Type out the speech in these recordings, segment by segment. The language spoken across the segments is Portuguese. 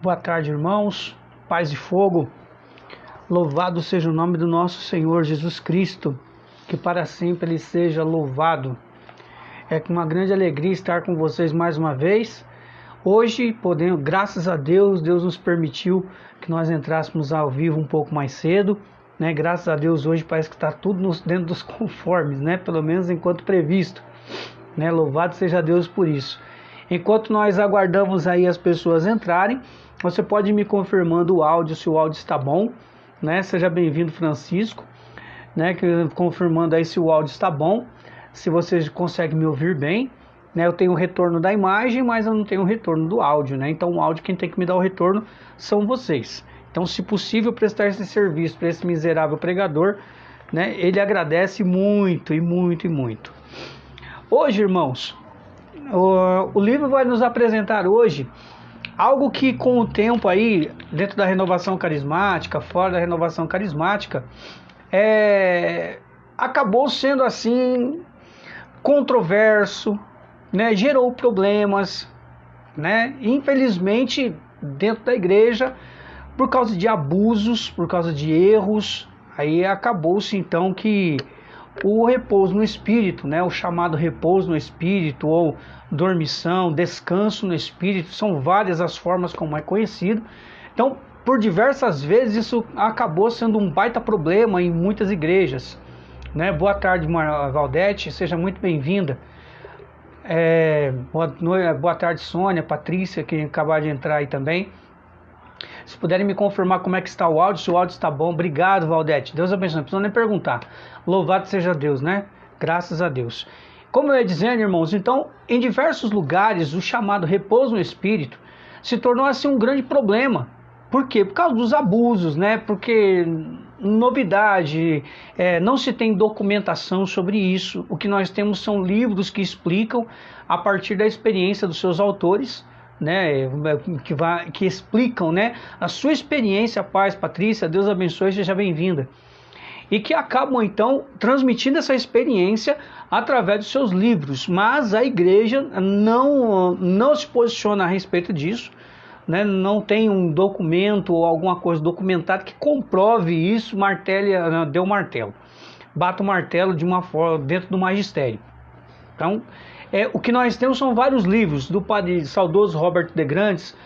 Boa tarde, irmãos, paz e fogo, louvado seja o nome do nosso Senhor Jesus Cristo, que para sempre Ele seja louvado. É com uma grande alegria estar com vocês mais uma vez. Hoje, graças a Deus, Deus nos permitiu que nós entrássemos ao vivo um pouco mais cedo, né? Graças a Deus, hoje parece que está tudo dentro dos conformes, né? Pelo menos enquanto previsto, né? Louvado seja Deus por isso. Enquanto nós aguardamos aí as pessoas entrarem, você pode ir me confirmando o áudio, se o áudio está bom, né? Seja bem-vindo, Francisco, né? Confirmando aí se o áudio está bom, se você consegue me ouvir bem, né? Eu tenho o retorno da imagem, mas eu não tenho o retorno do áudio, né? Então o áudio, quem tem que me dar o retorno são vocês. Então, se possível, prestar esse serviço para esse miserável pregador, né? Ele agradece muito e muito e muito. Hoje, irmãos, o livro vai nos apresentar hoje algo que com o tempo aí, dentro da renovação carismática, fora da renovação carismática, acabou sendo assim controverso, né? Gerou problemas, né? Infelizmente, dentro da igreja, por causa de abusos, por causa de erros, aí acabou-se então que o repouso no Espírito, né, o chamado repouso no Espírito, ou dormição, descanso no Espírito, são várias as formas como é conhecido. Então, por diversas vezes, isso acabou sendo um baita problema em muitas igrejas, né? Boa tarde, Valdete, seja muito bem-vinda. Boa tarde, Sônia, Patrícia, que acabaram de entrar aí também. Se puderem me confirmar como é que está o áudio, se o áudio está bom. Obrigado, Valdete. Deus abençoe. Não precisa nem perguntar. Louvado seja Deus, né? Graças a Deus. Como eu ia dizendo, irmãos, então, em diversos lugares, o chamado repouso no Espírito se tornou assim um grande problema. Por quê? Por causa dos abusos, né? Porque novidade, não se tem documentação sobre isso. O que nós temos são livros que explicam a partir da experiência dos seus autores, né, que explicam, né, a sua experiência. Paz, Patrícia, Deus abençoe, seja bem-vinda. E que acabam então transmitindo essa experiência através dos seus livros, mas a igreja não se posiciona a respeito disso, né, não tem um documento ou alguma coisa documentada que comprove isso. Deu martelo, bata o martelo de uma forma dentro do magistério. Então, o que nós temos são vários livros do padre saudoso Robert de Grandes,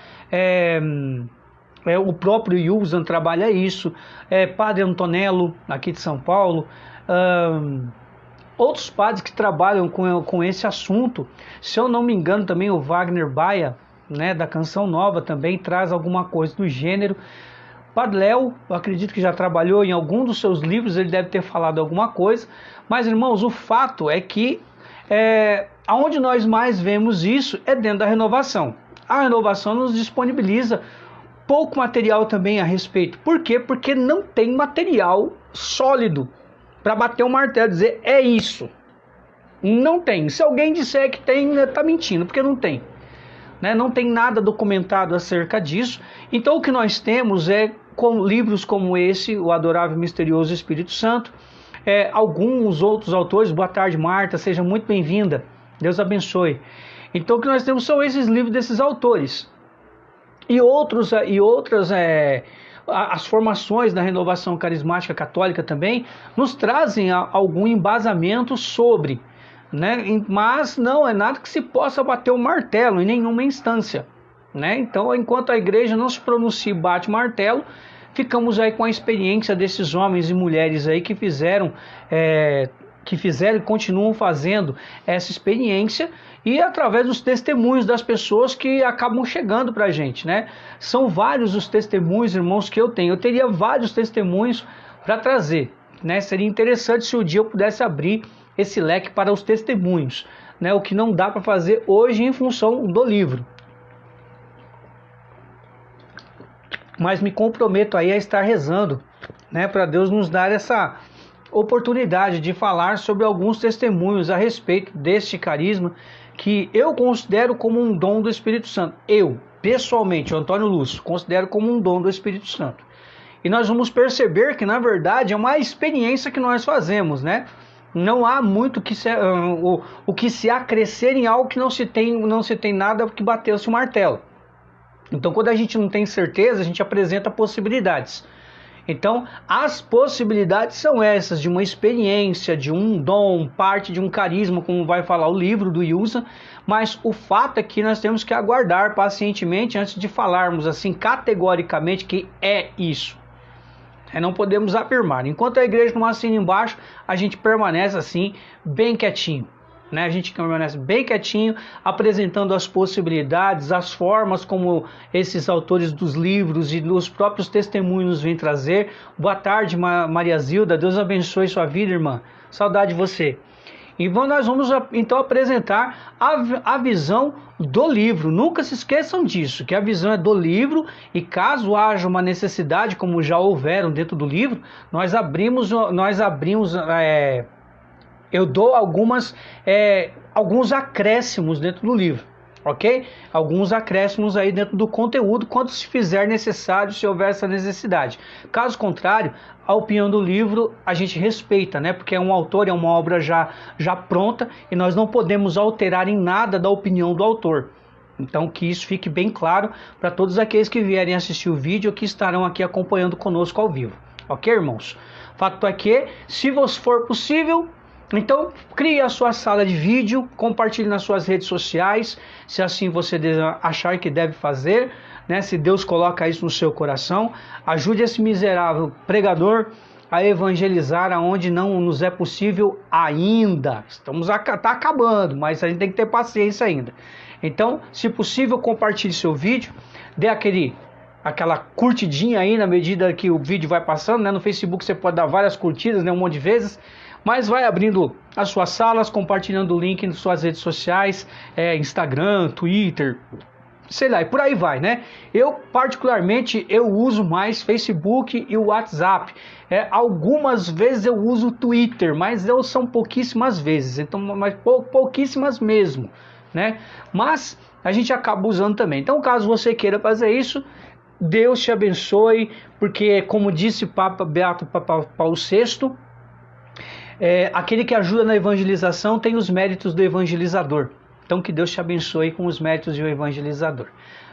o próprio Yusan trabalha isso, padre Antonello, aqui de São Paulo, outros padres que trabalham com esse assunto. Se eu não me engano, também o Wagner Baia, né, da Canção Nova, também traz alguma coisa do gênero. Padre Léo, eu acredito que já trabalhou em algum dos seus livros, ele deve ter falado alguma coisa. Mas, irmãos, o fato é que aonde nós mais vemos isso é dentro da renovação. A renovação nos disponibiliza pouco material também a respeito. Por quê? Porque não tem material sólido para bater o martelo e dizer é isso. Não tem. Se alguém disser que tem, está mentindo, porque não tem. Né? Não tem nada documentado acerca disso. Então o que nós temos com livros como esse, O Adorável e Misterioso Espírito Santo, alguns outros autores. Boa tarde, Marta, seja muito bem-vinda, Deus abençoe. Então o que nós temos são esses livros desses autores e outras as formações da renovação carismática católica também nos trazem algum embasamento sobre, né? Mas não é nada que se possa bater o martelo em nenhuma instância, né? Então, enquanto a igreja não se pronuncia e bate o martelo, ficamos aí com a experiência desses homens e mulheres aí que fizeram e continuam fazendo essa experiência, e através dos testemunhos das pessoas que acabam chegando para a gente, né? São vários os testemunhos, irmãos, que eu tenho. Eu teria vários testemunhos para trazer, né? Seria interessante se um dia eu pudesse abrir esse leque para os testemunhos, né? O que não dá para fazer hoje em função do livro. Mas me comprometo aí a estar rezando, né, para Deus nos dar essa oportunidade de falar sobre alguns testemunhos a respeito deste carisma que eu considero como um dom do Espírito Santo. Eu, pessoalmente, o Antônio Lúcio, considero como um dom do Espírito Santo. E nós vamos perceber que, na verdade, é uma experiência que nós fazemos, né? Não há muito o que se acrescer em algo que não se tem nada que bateu-se o martelo. Então, quando a gente não tem certeza, a gente apresenta possibilidades. Então, as possibilidades são essas, de uma experiência, de um dom, parte de um carisma, como vai falar o livro do Yusa, mas o fato é que nós temos que aguardar pacientemente antes de falarmos assim categoricamente que é isso. Não podemos afirmar. Enquanto a igreja não assina embaixo, a gente permanece assim, bem quietinho. A gente permanece bem quietinho, apresentando as possibilidades, as formas como esses autores dos livros e dos próprios testemunhos nos vêm trazer. Boa tarde, Maria Zilda, Deus abençoe sua vida, irmã. Saudade de você. E nós vamos então apresentar a visão do livro. Nunca se esqueçam disso, que a visão é do livro, e caso haja uma necessidade, como já houveram dentro do livro, nós abrimos eu dou alguns acréscimos dentro do livro, ok? Alguns acréscimos aí dentro do conteúdo, quando se fizer necessário, se houver essa necessidade. Caso contrário, a opinião do livro a gente respeita, porque é um autor, é uma obra já pronta, e nós não podemos alterar em nada da opinião do autor. Então que isso fique bem claro para todos aqueles que vierem assistir o vídeo ou que estarão aqui acompanhando conosco ao vivo. Ok, irmãos? Fato é que, se for possível, então crie a sua sala de vídeo, compartilhe nas suas redes sociais, se assim você achar que deve fazer, se Deus coloca isso no seu coração. Ajude esse miserável pregador a evangelizar aonde não nos é possível ainda. Tá acabando, mas a gente tem que ter paciência ainda. Então, se possível, compartilhe seu vídeo, dê aquela curtidinha aí na medida que o vídeo vai passando, No Facebook você pode dar várias curtidas, um monte de vezes, mas vai abrindo as suas salas, compartilhando o link nas suas redes sociais, Instagram, Twitter, sei lá, e por aí vai, Eu particularmente, eu uso mais Facebook e o WhatsApp. Algumas vezes eu uso o Twitter, mas são pouquíssimas vezes, então, mas pouquíssimas mesmo, Mas a gente acaba usando também. Então, caso você queira fazer isso, Deus te abençoe, porque como disse Papa Beato Paulo VI, aquele que ajuda na evangelização tem os méritos do evangelizador. Então que Deus te abençoe com os méritos do evangelizador.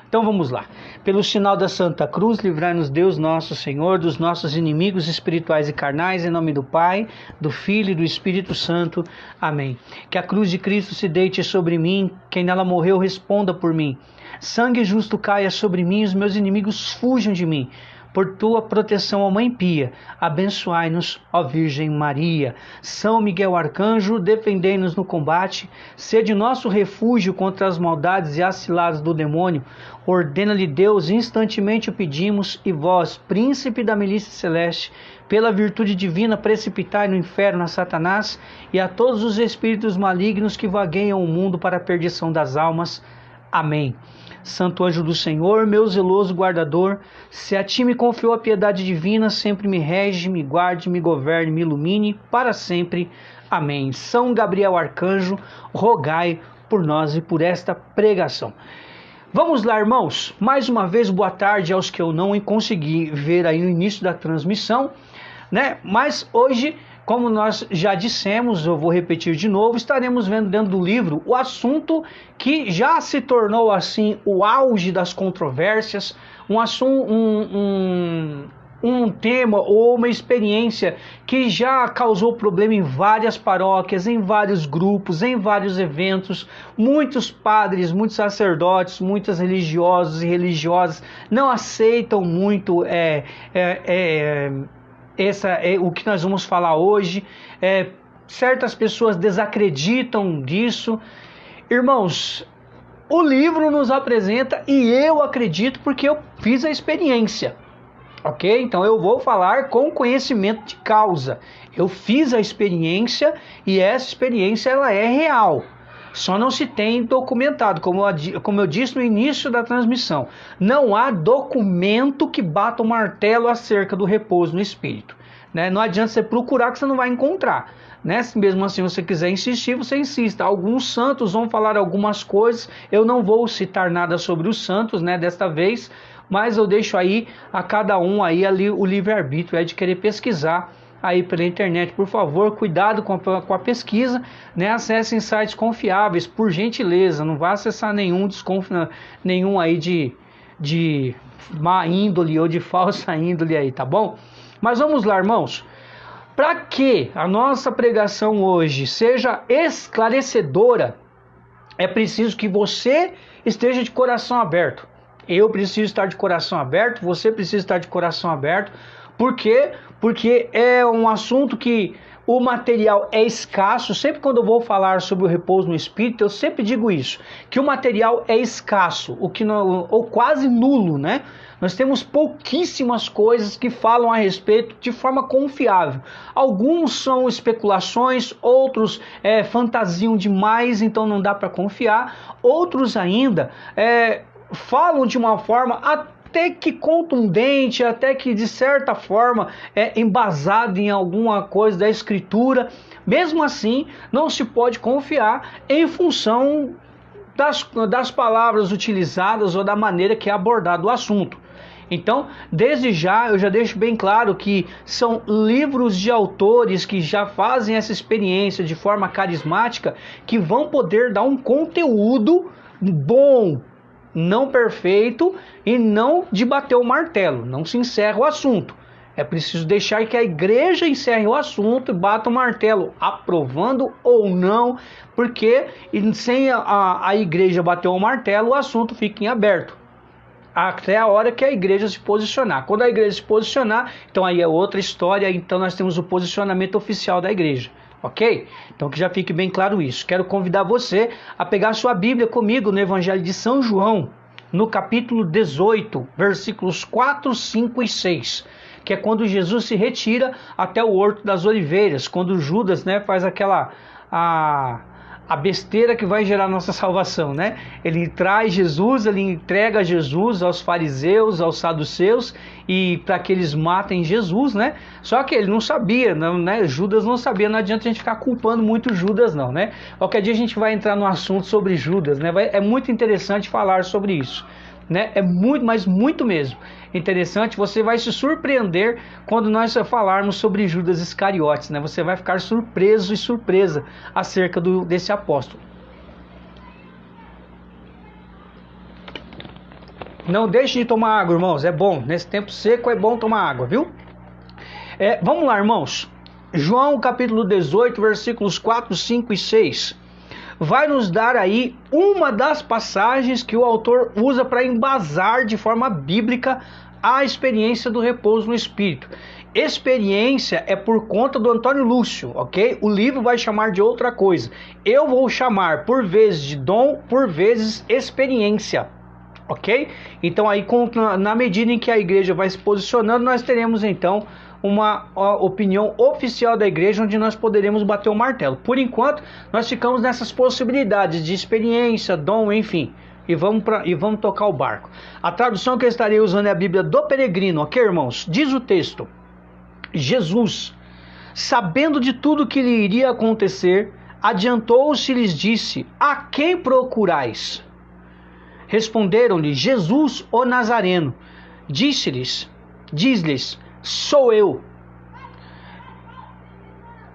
Então vamos lá. Pelo sinal da Santa Cruz, livrai-nos Deus nosso Senhor dos nossos inimigos espirituais e carnais, em nome do Pai, do Filho e do Espírito Santo. Amém. Que a cruz de Cristo se deite sobre mim, quem nela morreu responda por mim. Sangue justo caia sobre mim, os meus inimigos fujam de mim. Por tua proteção, ó Mãe Pia, abençoai-nos, ó Virgem Maria. São Miguel Arcanjo, defendei-nos no combate, sede nosso refúgio contra as maldades e as ciladas do demônio. Ordena-lhe Deus, instantemente o pedimos, e vós, príncipe da milícia celeste, pela virtude divina, precipitai no inferno a Satanás e a todos os espíritos malignos que vagueiam o mundo para a perdição das almas. Amém. Santo anjo do Senhor, meu zeloso guardador, se a ti me confiou a piedade divina, sempre me rege, me guarde, me governe, me ilumine para sempre. Amém. São Gabriel Arcanjo, rogai por nós e por esta pregação. Vamos lá, irmãos. Mais uma vez, boa tarde aos que eu não consegui ver aí no início da transmissão, Mas hoje, como nós já dissemos, eu vou repetir de novo, estaremos vendo dentro do livro o assunto que já se tornou assim o auge das controvérsias, um tema ou uma experiência que já causou problema em várias paróquias, em vários grupos, em vários eventos. Muitos padres, muitos sacerdotes, muitos religiosos e religiosas não aceitam muito o que nós vamos falar hoje. Certas pessoas desacreditam disso. Irmãos, o livro nos apresenta, e eu acredito porque eu fiz a experiência, ok? Então eu vou falar com conhecimento de causa. Eu fiz a experiência e essa experiência ela é real. Só não se tem documentado, como eu disse no início da transmissão. Não há documento que bata o martelo acerca do repouso no Espírito. Não adianta você procurar que você não vai encontrar. Se mesmo assim você quiser insistir, você insista. Alguns santos vão falar algumas coisas. Eu não vou citar nada sobre os santos, desta vez. Mas eu deixo aí a cada um aí ali o livre-arbítrio de querer pesquisar aí pela internet. Por favor, cuidado com a pesquisa, acessem sites confiáveis, por gentileza, não vá acessar nenhum aí de de má índole ou de falsa índole aí, tá bom? Mas vamos lá, irmãos. Para que a nossa pregação hoje seja esclarecedora, é preciso que você esteja de coração aberto. Eu preciso estar de coração aberto, você precisa estar de coração aberto. Por quê? Porque é um assunto que o material é escasso. Sempre quando eu vou falar sobre o repouso no Espírito, eu sempre digo isso, que o material é escasso, ou quase nulo, né? Nós temos pouquíssimas coisas que falam a respeito de forma confiável. Alguns são especulações, outros fantasiam demais, então não dá para confiar. Outros ainda falam de uma forma até que contundente, até que de certa forma embasado em alguma coisa da Escritura. Mesmo assim, não se pode confiar em função das palavras utilizadas ou da maneira que é abordado o assunto. Então, desde já, eu já deixo bem claro que são livros de autores que já fazem essa experiência de forma carismática, que vão poder dar um conteúdo bom, não perfeito e não de bater o martelo, não se encerra o assunto. É preciso deixar que a igreja encerre o assunto e bata o martelo, aprovando ou não, porque sem a igreja bater o martelo, o assunto fica em aberto até a hora que a igreja se posicionar. Quando a igreja se posicionar, então aí é outra história, então nós temos o posicionamento oficial da igreja, ok? Então que já fique bem claro isso. Quero convidar você a pegar sua Bíblia comigo no Evangelho de São João, no capítulo 18, versículos 4, 5 e 6, que é quando Jesus se retira até o Horto das Oliveiras, quando Judas, faz a besteira que vai gerar nossa salvação, né? Ele traz Jesus, ele entrega Jesus aos fariseus, aos saduceus, e para que eles matem Jesus, né? Só que ele não sabia, né? Judas não sabia, não adianta a gente ficar culpando muito Judas não, né? Qualquer dia a gente vai entrar no assunto sobre Judas, né? É muito interessante falar sobre isso, né? É muito, mas muito mesmo interessante. Você vai se surpreender quando nós falarmos sobre Judas Iscariotes, né? Você vai ficar surpreso e surpresa acerca desse apóstolo. Não deixe de tomar água, irmãos, é bom. Nesse tempo seco é bom tomar água, viu? Vamos lá, irmãos. João capítulo 18, versículos 4, 5 e 6. Vai nos dar aí uma das passagens que o autor usa para embasar de forma bíblica a experiência do repouso no Espírito. Experiência é por conta do Antônio Lúcio, ok? O livro vai chamar de outra coisa. Eu vou chamar por vezes de dom, por vezes experiência, ok? Então aí na medida em que a igreja vai se posicionando, nós teremos então uma opinião oficial da igreja onde nós poderemos bater o martelo. Por enquanto, nós ficamos nessas possibilidades de experiência, dom, enfim, e vamos tocar o barco. A tradução que eu estarei usando é a Bíblia do Peregrino, ok, irmãos? Diz o texto: Jesus, sabendo de tudo que lhe iria acontecer, adiantou-se e lhes disse: a quem procurais? Responderam-lhe: Jesus, o Nazareno. Diz-lhes: sou eu.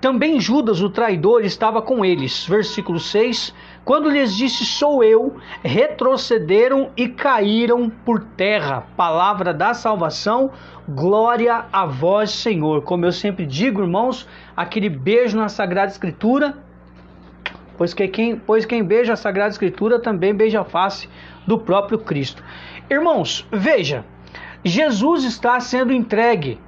Também Judas, o traidor, estava com eles. Versículo 6. Quando lhes disse sou eu, retrocederam e caíram por terra. Palavra da salvação, glória a vós, Senhor. Como eu sempre digo, irmãos, aquele beijo na Sagrada Escritura, pois quem beija a Sagrada Escritura também beija a face do próprio Cristo. Irmãos, veja, Jesus está sendo entregue,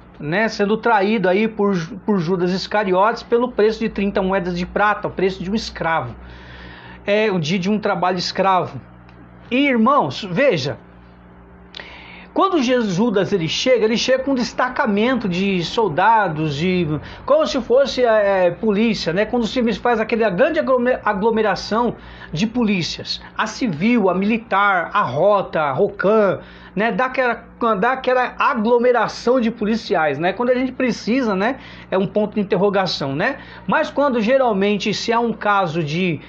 sendo traído aí por Judas Iscariotes pelo preço de 30 moedas de prata, o preço de um escravo. O dia de um trabalho escravo. E irmãos, veja, quando Judas ele chega com um destacamento de soldados, como se fosse polícia, quando se faz aquela grande aglomeração de polícias, a civil, a militar, a rota, a ROCAM, dá aquela aglomeração de policiais, quando a gente precisa, é um ponto de interrogação, mas quando geralmente se há um caso de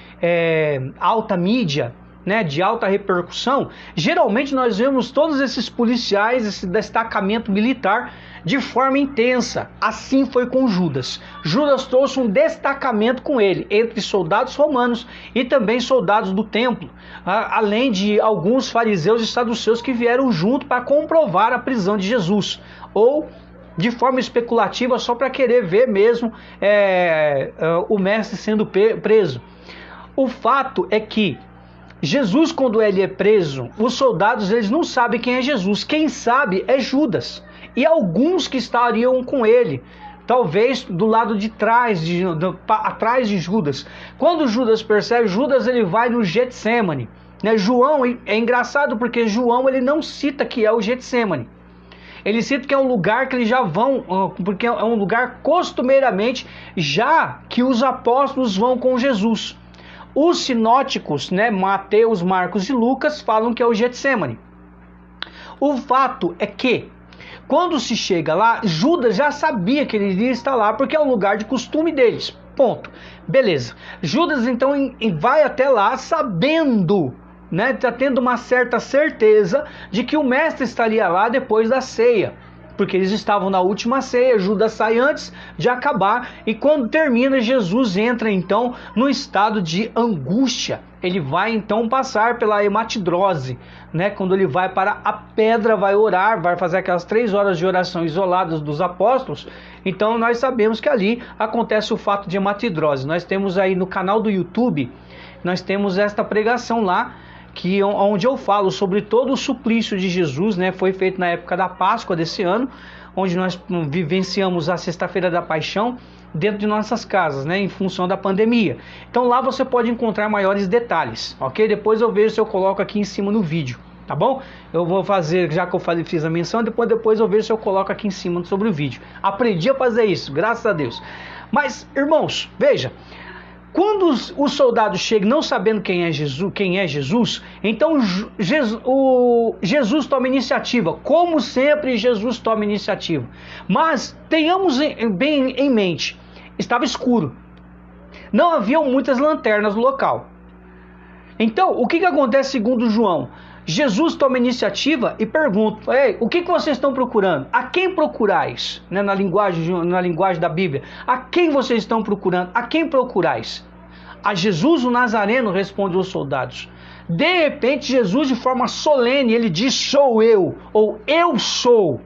alta mídia, né, de alta repercussão, geralmente nós vemos todos esses policiais, esse destacamento militar de forma intensa. Assim foi com Judas. Judas trouxe um destacamento com ele, entre soldados romanos e também soldados do templo, além de alguns fariseus e saduceus que vieram junto para comprovar a prisão de Jesus, ou de forma especulativa só para querer ver mesmo o mestre sendo preso. O fato é que Jesus, quando ele é preso, os soldados eles não sabem quem é Jesus. Quem sabe é Judas e alguns que estariam com ele, talvez do lado de trás, atrás de Judas. Quando Judas percebe, Judas ele vai no Getsemane, né? João, é engraçado porque João ele não cita que é o Getsemane. Ele cita que é um lugar que eles já vão, porque é um lugar costumeiramente já que os apóstolos vão com Jesus. Os sinóticos, né, Mateus, Marcos e Lucas, falam que é o Getsemane. O fato é que, quando se chega lá, Judas já sabia que ele iria estar lá, porque é um lugar de costume deles. Ponto. Beleza. Judas então vai até lá sabendo, né, tá tendo uma certa certeza de que o mestre estaria lá depois da ceia. Porque eles estavam na última ceia, Judas sai antes de acabar e quando termina, Jesus entra então no estado de angústia. Ele vai então passar pela hematidrose, né? Quando ele vai para a pedra, vai orar, vai fazer aquelas 3 horas de oração isoladas dos apóstolos. Então nós sabemos que ali acontece o fato de hematidrose. Nós temos aí no canal do YouTube, nós temos esta pregação lá, onde eu falo sobre todo o suplício de Jesus, né? Foi feito na época da Páscoa desse ano, onde nós vivenciamos a Sexta-feira da Paixão dentro de nossas casas, né? Em função da pandemia. Então lá você pode encontrar maiores detalhes, ok? Depois eu vejo se eu coloco aqui em cima no vídeo, tá bom? Eu vou fazer, já que eu fiz a menção, depois eu vejo se eu coloco aqui em cima sobre o vídeo. Aprendi a fazer isso, graças a Deus. Mas, irmãos, veja, quando os soldados chegam não sabendo quem é Jesus, então Jesus toma iniciativa. Como sempre, Jesus toma iniciativa. Mas tenhamos bem em mente, estava escuro. Não haviam muitas lanternas no local. Então, o que acontece segundo João? Jesus toma iniciativa e pergunta: Ei, o que vocês estão procurando? A quem procurais? Né, na linguagem da Bíblia. A quem vocês estão procurando? A quem procurais? A Jesus o Nazareno, responde os soldados. De repente, Jesus, de forma solene, ele diz: sou eu, ou eu sou.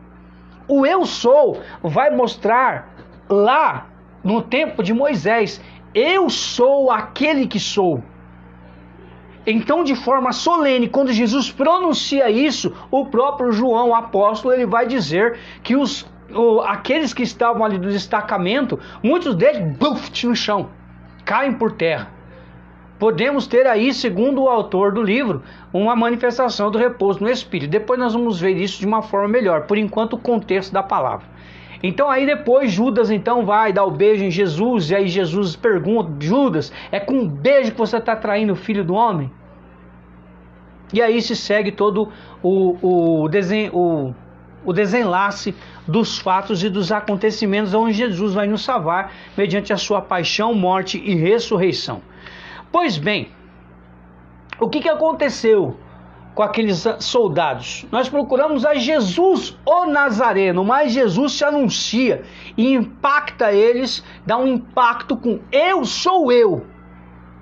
O eu sou vai mostrar lá no tempo de Moisés: eu sou aquele que sou. Então, de forma solene, quando Jesus pronuncia isso, o próprio João, o apóstolo, ele vai dizer que aqueles que estavam ali do destacamento, muitos deles, no chão, caem por terra. Podemos ter aí, segundo o autor do livro, uma manifestação do repouso no Espírito. Depois nós vamos ver isso de uma forma melhor, por enquanto o contexto da palavra. Então aí depois Judas então vai dar o beijo em Jesus, e aí Jesus pergunta: Judas, é com um beijo que você está traindo o Filho do Homem? E aí se segue todo o desenlace dos fatos e dos acontecimentos onde Jesus vai nos salvar mediante a sua paixão, morte e ressurreição. Pois bem, o que aconteceu com aqueles soldados? Nós procuramos a Jesus, o Nazareno, mas Jesus se anuncia e impacta eles, dá um impacto com eu sou eu.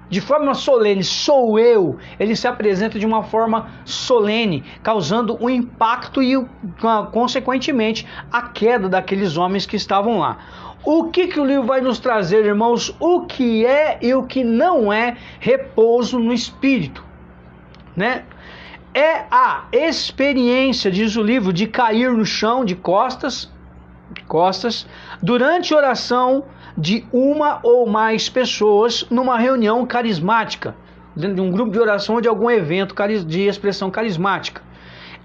De forma solene, sou eu. Ele se apresenta de uma forma solene, causando um impacto e, consequentemente, a queda daqueles homens que estavam lá. O que o livro vai nos trazer, irmãos? O que é e o que não é repouso no Espírito, né? É a experiência, diz o livro, de cair no chão de costas, durante oração de uma ou mais pessoas numa reunião carismática, dentro de um grupo de oração ou de algum evento de expressão carismática.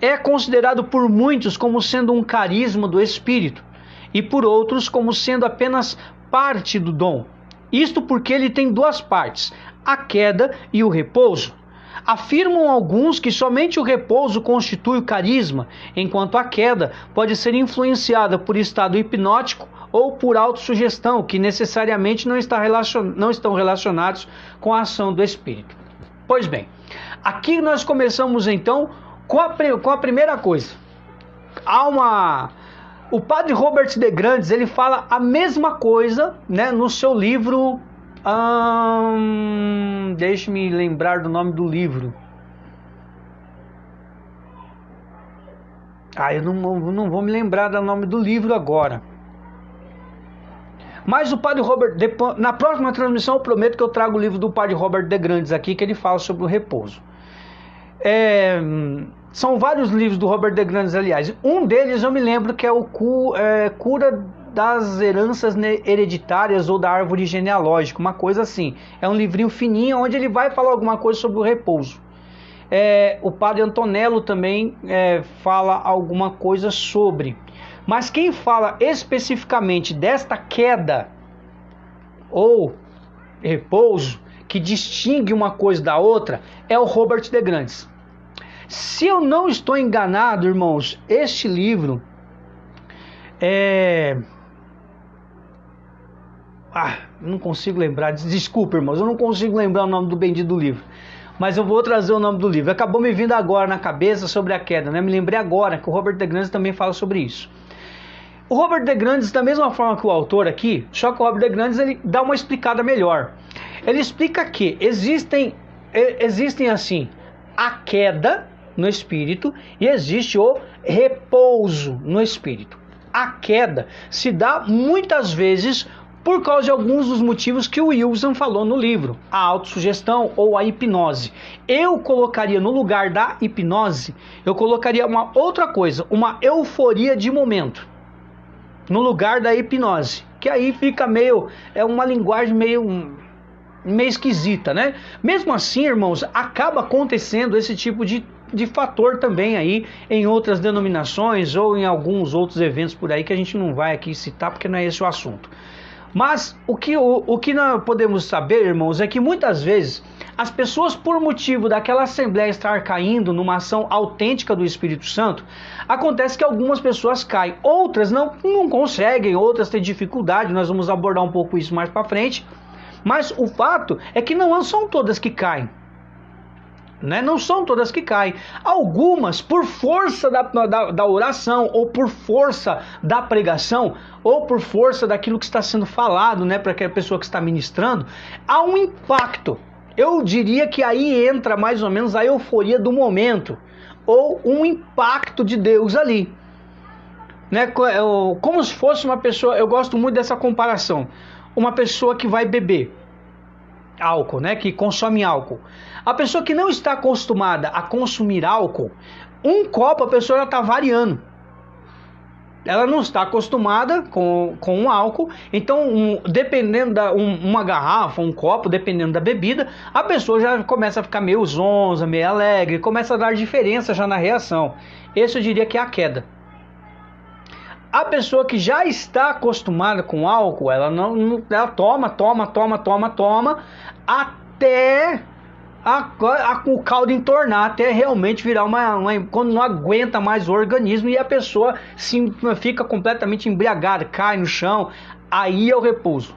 É considerado por muitos como sendo um carisma do Espírito e por outros como sendo apenas parte do dom. Isto porque ele tem duas partes, a queda e o repouso. Afirmam alguns que somente o repouso constitui o carisma, enquanto a queda pode ser influenciada por estado hipnótico ou por autossugestão, que necessariamente não estão relacionados com a ação do Espírito. Pois bem, Aqui nós começamos então com a primeira coisa. O padre Robert de Grandes, ele fala a mesma coisa, né, no seu livro, deixe-me lembrar do nome do livro. Eu não vou me lembrar do nome do livro agora. Mas o padre Robert, na próxima transmissão eu prometo que eu trago o livro do padre Robert de Grandes aqui, que ele fala sobre o repouso. São vários livros do Robert de Grandes, aliás. Um deles eu me lembro que é o Cura das Heranças Hereditárias ou da Árvore Genealógica, uma coisa assim. É um livrinho fininho onde ele vai falar alguma coisa sobre o repouso. O padre Antonello também fala alguma coisa sobre. Mas quem fala especificamente desta queda ou repouso, que distingue uma coisa da outra, é o Robert de Grandes. Se eu não estou enganado, irmãos, este livro não consigo lembrar, desculpa, irmãos, eu não consigo lembrar o nome do bendito do livro, mas eu vou trazer o nome do livro. Acabou me vindo agora na cabeça sobre a queda, né? Me lembrei agora que o Robert de Grandes também fala sobre isso. O Robert de Grandes, da mesma forma que o autor aqui, só que o Robert de Grandes ele dá uma explicada melhor. Ele explica que existem assim, a queda no espírito e existe o repouso no espírito. A queda se dá muitas vezes por causa de alguns dos motivos que o Wilson falou no livro, a autossugestão ou a hipnose. Eu colocaria no lugar da hipnose, eu colocaria uma outra coisa, uma euforia de momento, no lugar da hipnose, que aí fica uma linguagem meio esquisita, né? Mesmo assim, irmãos, acaba acontecendo esse tipo de fator também aí em outras denominações ou em alguns outros eventos por aí que a gente não vai aqui citar porque não é esse o assunto. Mas o que nós podemos saber, irmãos, é que muitas vezes as pessoas, por motivo daquela assembleia estar caindo numa ação autêntica do Espírito Santo, acontece que algumas pessoas caem, outras não conseguem, outras têm dificuldade. Nós vamos abordar um pouco isso mais para frente. Mas o fato é que não são todas que caem, né? Não são todas que caem. Algumas, por força da oração, ou por força da pregação, ou por força daquilo que está sendo falado, né, para aquela pessoa que está ministrando, há um impacto. Eu diria que aí entra mais ou menos a euforia do momento, ou um impacto de Deus ali, né? Como se fosse uma pessoa, eu gosto muito dessa comparação, uma pessoa que vai beber álcool, né, que consome álcool. A pessoa que não está acostumada a consumir álcool, um copo a pessoa já está variando. Ela não está acostumada com um álcool, então dependendo uma garrafa, um copo, dependendo da bebida, a pessoa já começa a ficar meio zonza, meio alegre, começa a dar diferença já na reação. Esse eu diria que é a queda. A pessoa que já está acostumada com álcool, ela toma, até o caldo entornar, até realmente virar quando não aguenta mais o organismo e a pessoa fica completamente embriagada, cai no chão, aí é o repouso,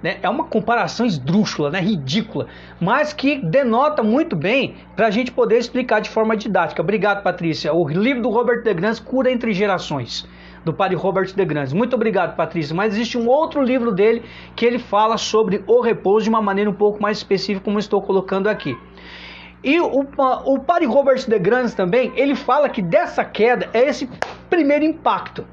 né? É uma comparação esdrúxula, né? Ridícula, mas que denota muito bem para a gente poder explicar de forma didática. Obrigado, Patrícia. O livro do Robert de Grandes, Cura entre Gerações, do padre Robert de Grandes. Muito obrigado, Patrícia. Mas existe um outro livro dele que ele fala sobre o repouso de uma maneira um pouco mais específica, como eu estou colocando aqui. E o padre Robert de Grandes também, ele fala que dessa queda é esse primeiro impacto,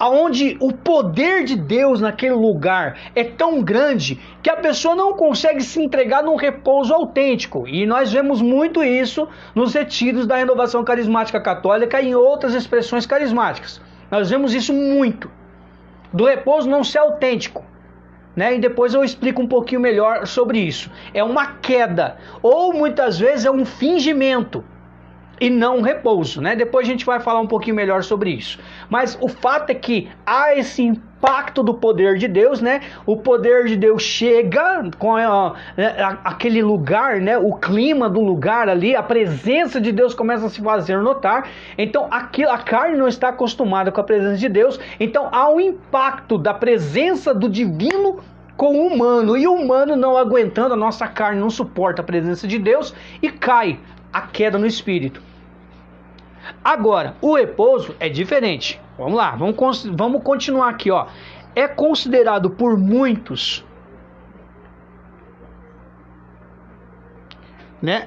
aonde o poder de Deus naquele lugar é tão grande que a pessoa não consegue se entregar num repouso autêntico. E nós vemos muito isso nos retiros da Renovação Carismática Católica e em outras expressões carismáticas. Nós vemos isso muito, do repouso não ser autêntico, né? E depois eu explico um pouquinho melhor sobre isso. É uma queda, ou muitas vezes é um fingimento e não um repouso, né? Depois a gente vai falar um pouquinho melhor sobre isso. Mas o fato é que há esse impacto do poder de Deus, né? O poder de Deus chega com aquele lugar, né? O clima do lugar ali, a presença de Deus começa a se fazer notar. Então a carne não está acostumada com a presença de Deus. Então há um impacto da presença do divino com o humano, e o humano não aguentando, a nossa carne não suporta a presença de Deus e cai a queda no espírito. Agora, o repouso é diferente. Vamos lá, vamos continuar aqui, ó. É considerado por muitos, né?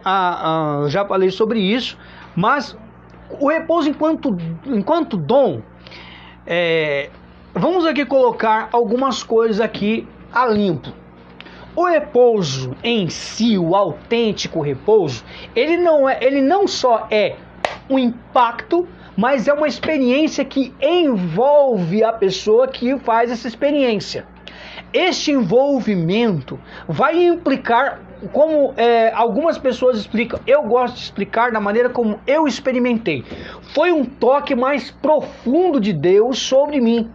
Eu já falei sobre isso, mas o repouso enquanto dom, vamos aqui colocar algumas coisas aqui a limpo. O repouso em si, o autêntico repouso, ele não só é um impacto, mas é uma experiência que envolve a pessoa que faz essa experiência. Este envolvimento vai implicar, como algumas pessoas explicam, eu gosto de explicar da maneira como eu experimentei. Foi um toque mais profundo de Deus sobre mim,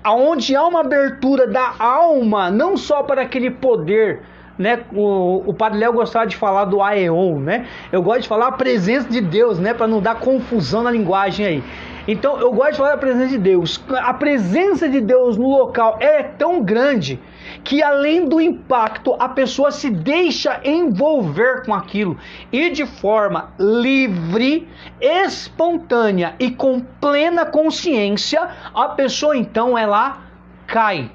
aonde há uma abertura da alma, não só para aquele poder, né? O Padre Léo gostava de falar do aeon, né? Eu gosto de falar a presença de Deus, né? Para não dar confusão na linguagem aí. Então eu gosto de falar da presença de Deus. A presença de Deus no local é tão grande que, além do impacto, a pessoa se deixa envolver com aquilo e de forma livre, espontânea e com plena consciência, a pessoa então ela cai.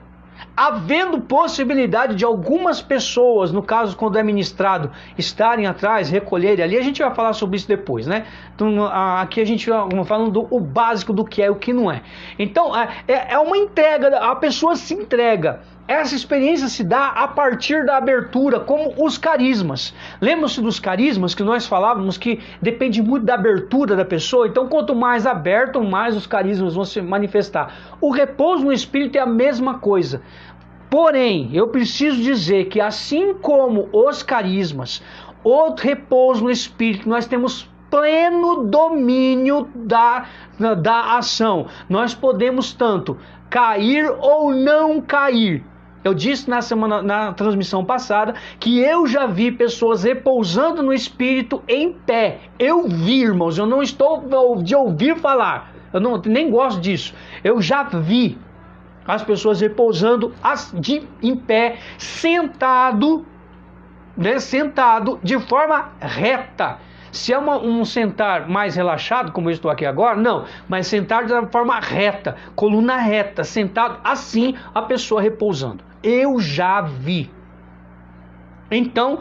Havendo possibilidade de algumas pessoas, no caso quando é ministrado, estarem atrás, recolherem ali, a gente vai falar sobre isso depois, né? Então, aqui a gente vai falando o básico do que é e o que não é. Então, é uma entrega, a pessoa se entrega. Essa experiência se dá a partir da abertura, como os carismas. Lembram-se dos carismas que nós falávamos que depende muito da abertura da pessoa? Então, quanto mais aberto, mais os carismas vão se manifestar. O repouso no Espírito é a mesma coisa. Porém, eu preciso dizer que assim como os carismas, o repouso no Espírito, nós temos pleno domínio da ação. Nós podemos tanto cair ou não cair. Eu disse na transmissão passada que eu já vi pessoas repousando no Espírito em pé. Eu vi, irmãos, eu não estou de ouvir falar. Eu nem gosto disso. Eu já vi as pessoas repousando em pé, sentado, né, sentado de forma reta. Se é um sentar mais relaxado, como eu estou aqui agora, não, mas sentar de forma reta, coluna reta, sentado assim, a pessoa repousando. Eu já vi. Então,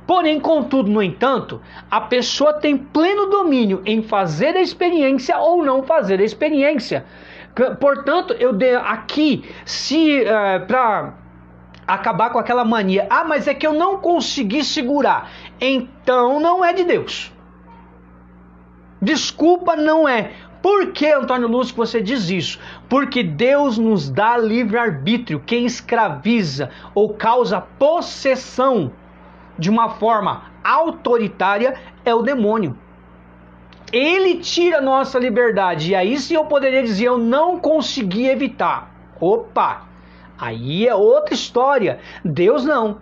porém, contudo, no entanto, a pessoa tem pleno domínio em fazer a experiência ou não fazer a experiência. Portanto, eu dei aqui, para acabar com aquela mania, mas é que eu não consegui segurar, então não é de Deus. Desculpa, não é. Por que, Antônio Lúcio, você diz isso? Porque Deus nos dá livre-arbítrio. Quem escraviza ou causa possessão de uma forma autoritária é o demônio. Ele tira a nossa liberdade. E aí sim eu poderia dizer, eu não consegui evitar. Opa! Aí é outra história. Deus não.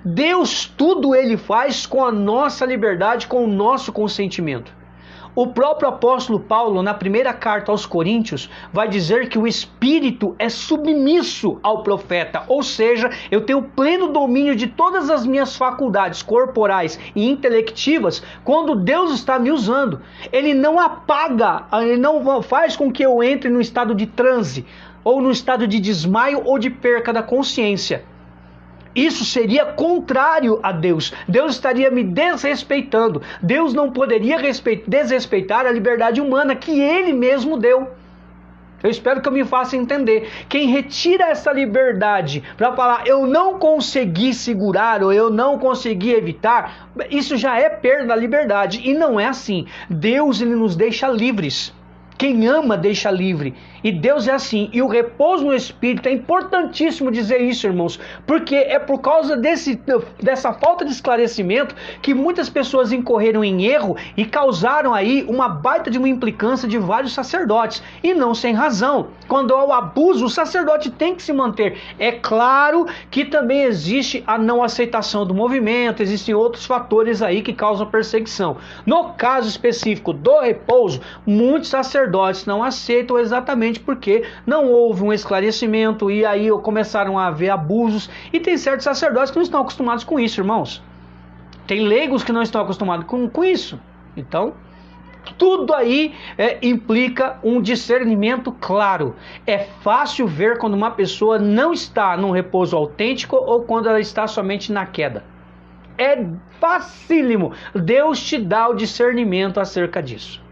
Deus tudo ele faz com a nossa liberdade, com o nosso consentimento. O próprio apóstolo Paulo, na primeira carta aos Coríntios, vai dizer que o Espírito é submisso ao profeta, ou seja, eu tenho pleno domínio de todas as minhas faculdades corporais e intelectivas quando Deus está me usando. Ele não apaga, ele não faz com que eu entre no estado de transe, ou no estado de desmaio ou de perca da consciência. Isso seria contrário a Deus. Deus estaria me desrespeitando. Deus não poderia desrespeitar a liberdade humana que Ele mesmo deu. Eu espero que eu me faça entender. Quem retira essa liberdade para falar eu não consegui segurar ou eu não consegui evitar, isso já é perda da liberdade. E não é assim. Deus ele nos deixa livres. Quem ama deixa livre. E Deus é assim. E o repouso no Espírito, é importantíssimo dizer isso, irmãos, porque é por causa dessa falta de esclarecimento que muitas pessoas incorreram em erro e causaram aí uma baita de uma implicância de vários sacerdotes. E não sem razão. Quando há o abuso, o sacerdote tem que se manter. É claro que também existe a não aceitação do movimento, existem outros fatores aí que causam perseguição. No caso específico do repouso, muitos sacerdotes sacerdotes não aceitam exatamente porque não houve um esclarecimento e aí começaram a haver abusos. E tem certos sacerdotes que não estão acostumados com isso, irmãos. Tem leigos que não estão acostumados com isso. Então, tudo aí implica um discernimento claro. É fácil ver quando uma pessoa não está num repouso autêntico ou quando ela está somente na queda. É facílimo. Deus te dá o discernimento acerca disso.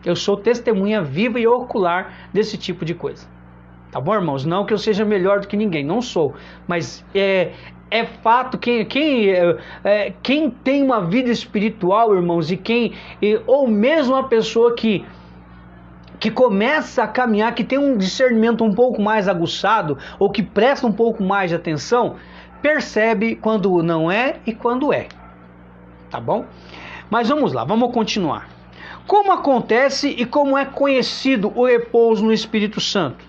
Eu sou testemunha viva e ocular desse tipo de coisa. Tá bom, irmãos? Não que eu seja melhor do que ninguém, não sou. Mas é fato, quem tem uma vida espiritual, irmãos, ou mesmo uma pessoa que começa a caminhar, que tem um discernimento um pouco mais aguçado, ou que presta um pouco mais de atenção, percebe quando não é e quando é. Tá bom? Mas vamos lá, vamos continuar. Como acontece e como é conhecido o repouso no Espírito Santo?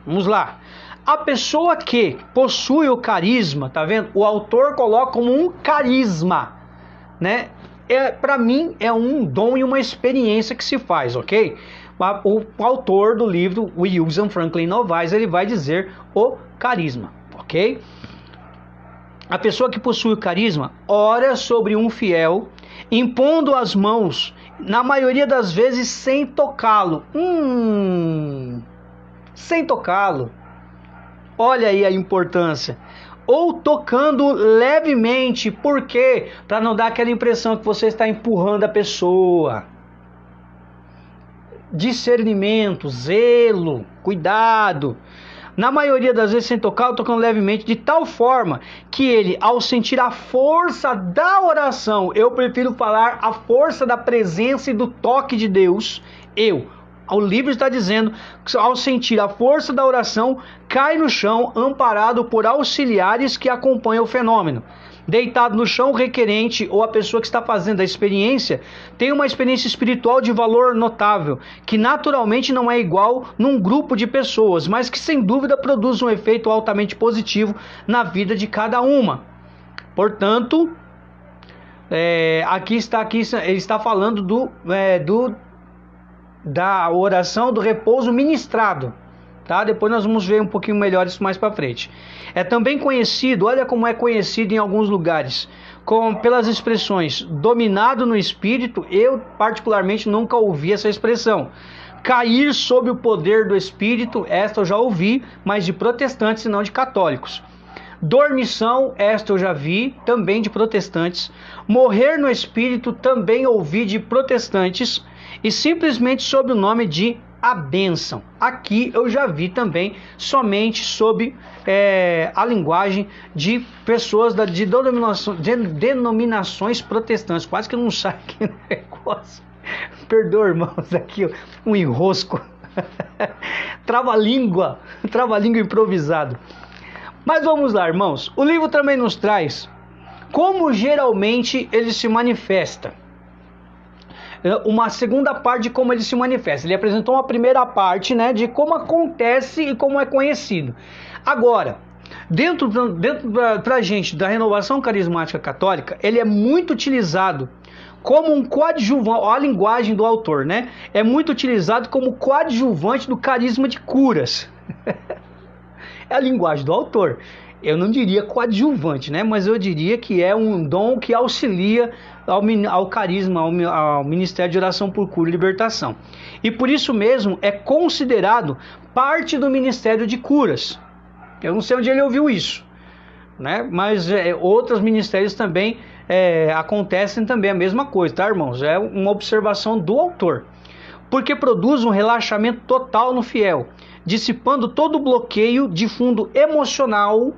Vamos lá. A pessoa que possui o carisma, tá vendo? O autor coloca como um carisma, né? Para mim é um dom e uma experiência que se faz, ok? O autor do livro, William Franklin Novaes, ele vai dizer o carisma, ok? A pessoa que possui o carisma ora sobre um fiel, impondo as mãos, na maioria das vezes sem tocá-lo. Sem tocá-lo. Olha aí a importância. Ou tocando levemente. Por quê? Para não dar aquela impressão que você está empurrando a pessoa. Discernimento, zelo, cuidado. Na maioria das vezes sem tocar, tocando levemente, de tal forma que ele, ao sentir a força da oração, eu prefiro falar a força da presença e do toque de Deus, o livro está dizendo que ao sentir a força da oração, cai no chão, amparado por auxiliares que acompanham o fenômeno. Deitado no chão, o requerente ou a pessoa que está fazendo a experiência tem uma experiência espiritual de valor notável, que naturalmente não é igual num grupo de pessoas, mas que sem dúvida produz um efeito altamente positivo na vida de cada uma. Portanto, ele está falando da oração do repouso ministrado. Tá? Depois nós vamos ver um pouquinho melhor isso mais para frente. É também conhecido, olha como é conhecido em alguns lugares, pelas expressões dominado no espírito. Eu particularmente nunca ouvi essa expressão. Cair sob o poder do espírito, esta eu já ouvi, mas de protestantes e não de católicos. Dormição, esta eu já vi, também de protestantes. Morrer no espírito, também ouvi de protestantes. E simplesmente sob o nome de a bênção. Aqui eu já vi também somente sob a linguagem de pessoas de denominações protestantes. Quase que eu não saio aqui no negócio. Perdoa, irmãos, aqui um enrosco. Trava-língua improvisado. Mas vamos lá, irmãos. O livro também nos traz como geralmente ele se manifesta. Uma segunda parte de como ele se manifesta. Ele apresentou uma primeira parte, né, de como acontece e como é conhecido. Agora, dentro pra gente da renovação carismática católica, ele é muito utilizado como um coadjuvante, olha a linguagem do autor, né? É muito utilizado como coadjuvante do carisma de curas. É a linguagem do autor. Eu não diria coadjuvante, né? Mas eu diria que é um dom que auxilia ao carisma, ao ministério de oração por cura e libertação. E por isso mesmo é considerado parte do ministério de curas. Eu não sei onde ele ouviu isso, né? Mas outros ministérios também acontecem também a mesma coisa, tá, irmãos? É uma observação do autor. Porque produz um relaxamento total no fiel, dissipando todo o bloqueio de fundo emocional.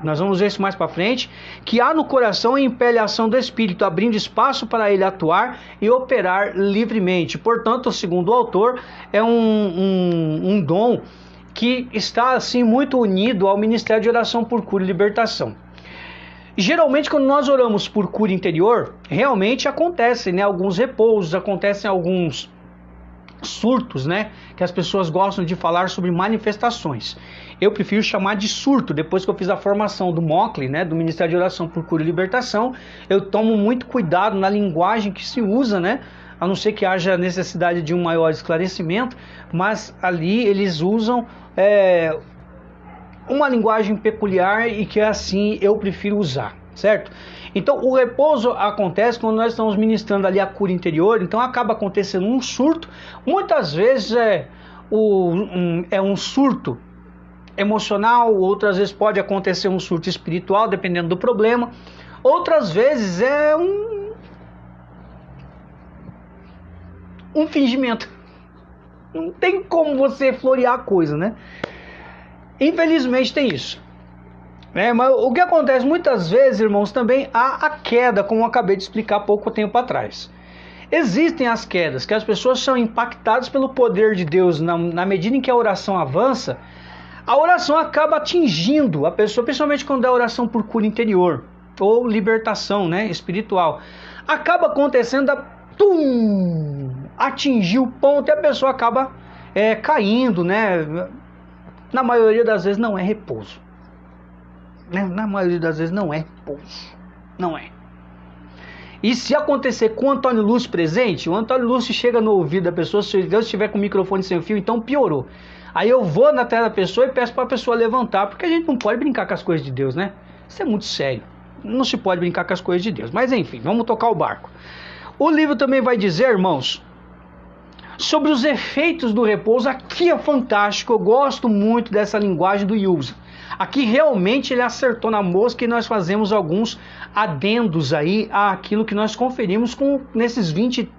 Nós vamos ver isso mais para frente, que há no coração e impele a ação do Espírito, abrindo espaço para ele atuar e operar livremente. Portanto, segundo o autor, é um dom que está assim muito unido ao ministério de oração por cura e libertação. Geralmente, quando nós oramos por cura interior, realmente acontecem, né, alguns repousos, acontecem alguns surtos, né, que as pessoas gostam de falar sobre manifestações. Eu prefiro chamar de surto. Depois que eu fiz a formação do MOCLE, né, do Ministério de Oração por Cura e Libertação, eu tomo muito cuidado na linguagem que se usa, né, a não ser que haja necessidade de um maior esclarecimento, mas ali eles usam uma linguagem peculiar e que assim eu prefiro usar, certo? Então o repouso acontece quando nós estamos ministrando ali a cura interior, então acaba acontecendo um surto, muitas vezes é um surto emocional, outras vezes pode acontecer um surto espiritual, dependendo do problema, outras vezes é um fingimento. Não tem como você florear a coisa, né? Infelizmente tem isso. Mas o que acontece muitas vezes, irmãos, também há a queda, como eu acabei de explicar há pouco tempo atrás. Existem as quedas, que as pessoas são impactadas pelo poder de Deus na medida em que a oração avança, a oração acaba atingindo a pessoa, principalmente quando é oração por cura interior, ou libertação, né, espiritual. Acaba acontecendo atingir o ponto e a pessoa acaba caindo, né? Na maioria das vezes não é repouso. Na maioria das vezes não é repouso. Não é. E se acontecer com o Antônio Lúcio presente, o Antônio Lúcio chega no ouvido da pessoa, se Deus estiver com o microfone sem fio, então piorou. Aí eu vou na tela da pessoa e peço para a pessoa levantar, porque a gente não pode brincar com as coisas de Deus, né? Isso é muito sério. Não se pode brincar com as coisas de Deus. Mas enfim, vamos tocar o barco. O livro também vai dizer, irmãos, sobre os efeitos do repouso. Aqui é fantástico, eu gosto muito dessa linguagem do Yusa. Aqui realmente ele acertou na mosca e nós fazemos alguns adendos aí àquilo que nós conferimos nesses 20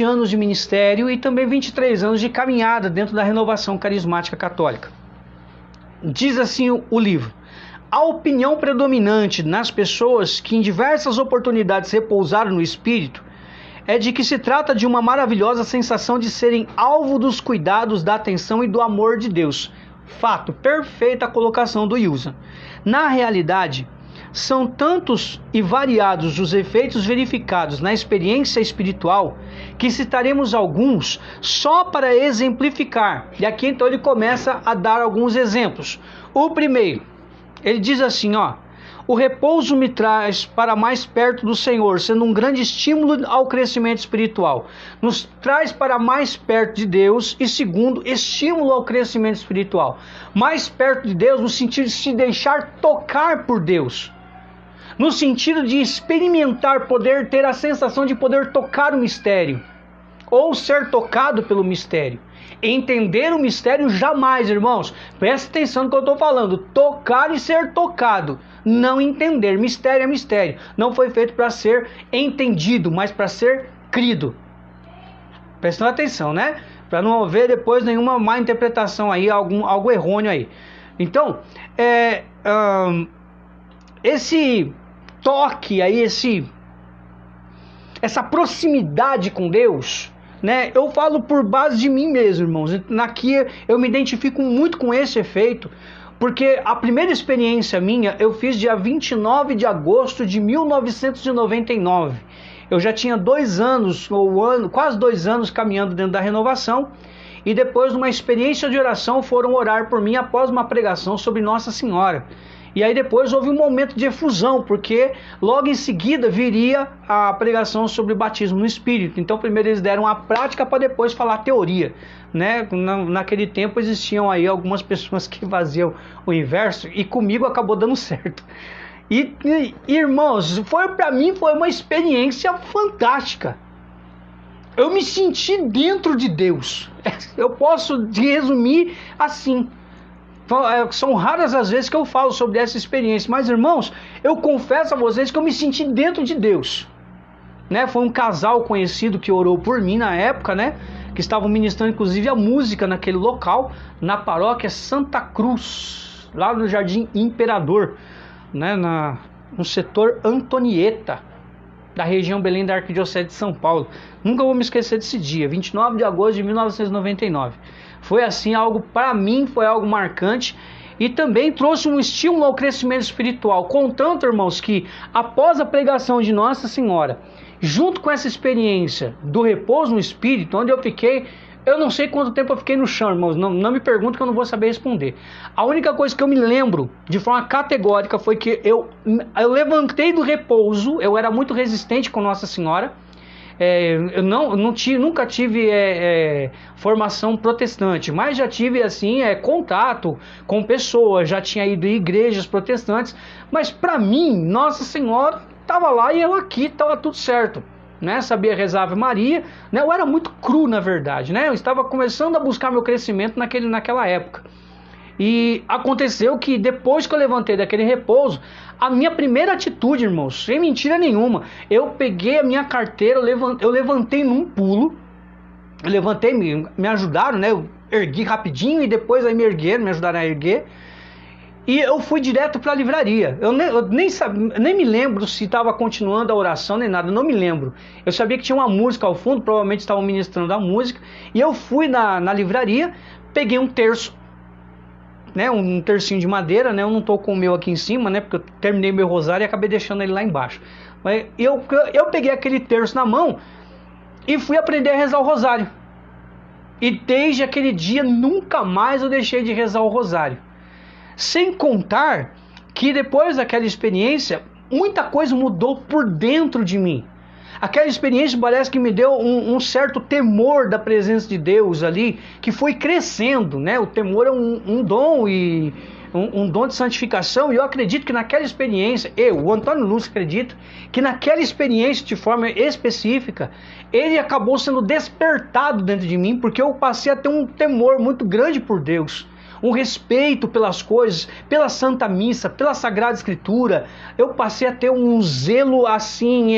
anos de ministério e também 23 anos de caminhada dentro da renovação carismática católica. Diz assim o livro: a opinião predominante nas pessoas que em diversas oportunidades repousaram no Espírito é de que se trata de uma maravilhosa sensação de serem alvo dos cuidados, da atenção e do amor de Deus. Fato, perfeita a colocação do Yusa. Na realidade, são tantos e variados os efeitos verificados na experiência espiritual que citaremos alguns só para exemplificar. E aqui então ele começa a dar alguns exemplos. O primeiro, ele diz assim, o repouso me traz para mais perto do Senhor, sendo um grande estímulo ao crescimento espiritual. Nos traz para mais perto de Deus e, segundo, estímulo ao crescimento espiritual. Mais perto de Deus no sentido de se deixar tocar por Deus. No sentido de experimentar, poder ter a sensação de poder tocar o mistério. Ou ser tocado pelo mistério. Entender o mistério jamais, irmãos. Presta atenção no que eu estou falando. Tocar e ser tocado. Não entender. Mistério é mistério. Não foi feito para ser entendido, mas para ser crido. Prestando atenção, né? Para não haver depois nenhuma má interpretação aí, algo errôneo aí. Então, esse toque aí, essa proximidade com Deus, né? Eu falo por base de mim mesmo, irmãos. Aqui eu me identifico muito com esse efeito, porque a primeira experiência minha eu fiz dia 29 de agosto de 1999. Eu já tinha 2 anos, quase 2 anos caminhando dentro da renovação, e depois de uma experiência de oração foram orar por mim após uma pregação sobre Nossa Senhora. E aí depois houve um momento de efusão, porque logo em seguida viria a pregação sobre o batismo no Espírito. Então primeiro eles deram a prática para depois falar a teoria, né? Naquele tempo existiam aí algumas pessoas que faziam o inverso e comigo acabou dando certo. E irmãos, para mim foi uma experiência fantástica. Eu me senti dentro de Deus. Eu posso resumir assim. São raras as vezes que eu falo sobre essa experiência, mas irmãos, eu confesso a vocês que eu me senti dentro de Deus, né? Foi um casal conhecido que orou por mim na época, né? Que estavam ministrando inclusive a música naquele local, na paróquia Santa Cruz, lá no Jardim Imperador, né? No setor Antonieta, da região Belém da Arquidiocese de São Paulo. Nunca vou me esquecer desse dia, 29 de agosto de 1999. Foi assim algo, para mim, foi algo marcante e também trouxe um estímulo ao crescimento espiritual. Contanto, irmãos, que após a pregação de Nossa Senhora, junto com essa experiência do repouso no Espírito, onde eu fiquei, eu não sei quanto tempo eu fiquei no chão, irmãos, não me pergunto que eu não vou saber responder. A única coisa que eu me lembro de forma categórica foi que eu levantei do repouso, eu era muito resistente com Nossa Senhora, eu nunca tive formação protestante, mas já tive assim contato com pessoas, já tinha ido em igrejas protestantes, mas para mim, Nossa Senhora estava lá e eu aqui, estava tudo certo, né? Sabia rezar Ave Maria, né? Eu era muito cru, na verdade, né? Eu estava começando a buscar meu crescimento naquela época. E aconteceu que depois que eu levantei daquele repouso, a minha primeira atitude, irmãos, sem mentira nenhuma, eu peguei a minha carteira, eu levantei num pulo, me ajudaram, né? Eu ergui rapidinho e depois aí me ajudaram a erguer. E eu fui direto para a livraria. Eu nem me lembro se estava continuando a oração nem nada, não me lembro. Eu sabia que tinha uma música ao fundo, provavelmente estavam ministrando a música. E eu fui na livraria, peguei um terço, né, um tercinho de madeira, né? Eu não estou com o meu aqui em cima, né? Porque eu terminei meu rosário e acabei deixando ele lá embaixo. Mas eu peguei aquele terço na mão e fui aprender a rezar o rosário. E desde aquele dia nunca mais eu deixei de rezar o rosário. Sem contar que depois daquela experiência, muita coisa mudou por dentro de mim. Aquela experiência parece que me deu um certo temor da presença de Deus ali, que foi crescendo, né? O temor é um dom e um dom de santificação, e eu acredito que naquela experiência, o Antônio Lúcio acredita que naquela experiência de forma específica, ele acabou sendo despertado dentro de mim, porque eu passei a ter um temor muito grande por Deus, um respeito pelas coisas, pela Santa Missa, pela Sagrada Escritura. Eu passei a ter um zelo assim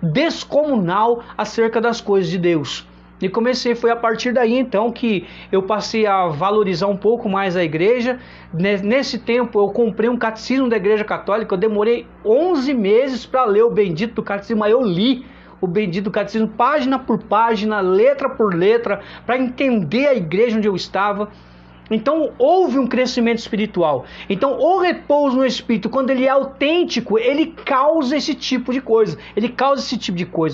descomunal acerca das coisas de Deus. E foi a partir daí então que eu passei a valorizar um pouco mais a igreja. Nesse tempo eu comprei um catecismo da Igreja Católica, eu demorei 11 meses para ler o bendito do catecismo, mas eu li o bendito catecismo página por página, letra por letra, para entender a igreja onde eu estava. Então houve um crescimento espiritual. Então o repouso no Espírito, quando ele é autêntico, ele causa esse tipo de coisa.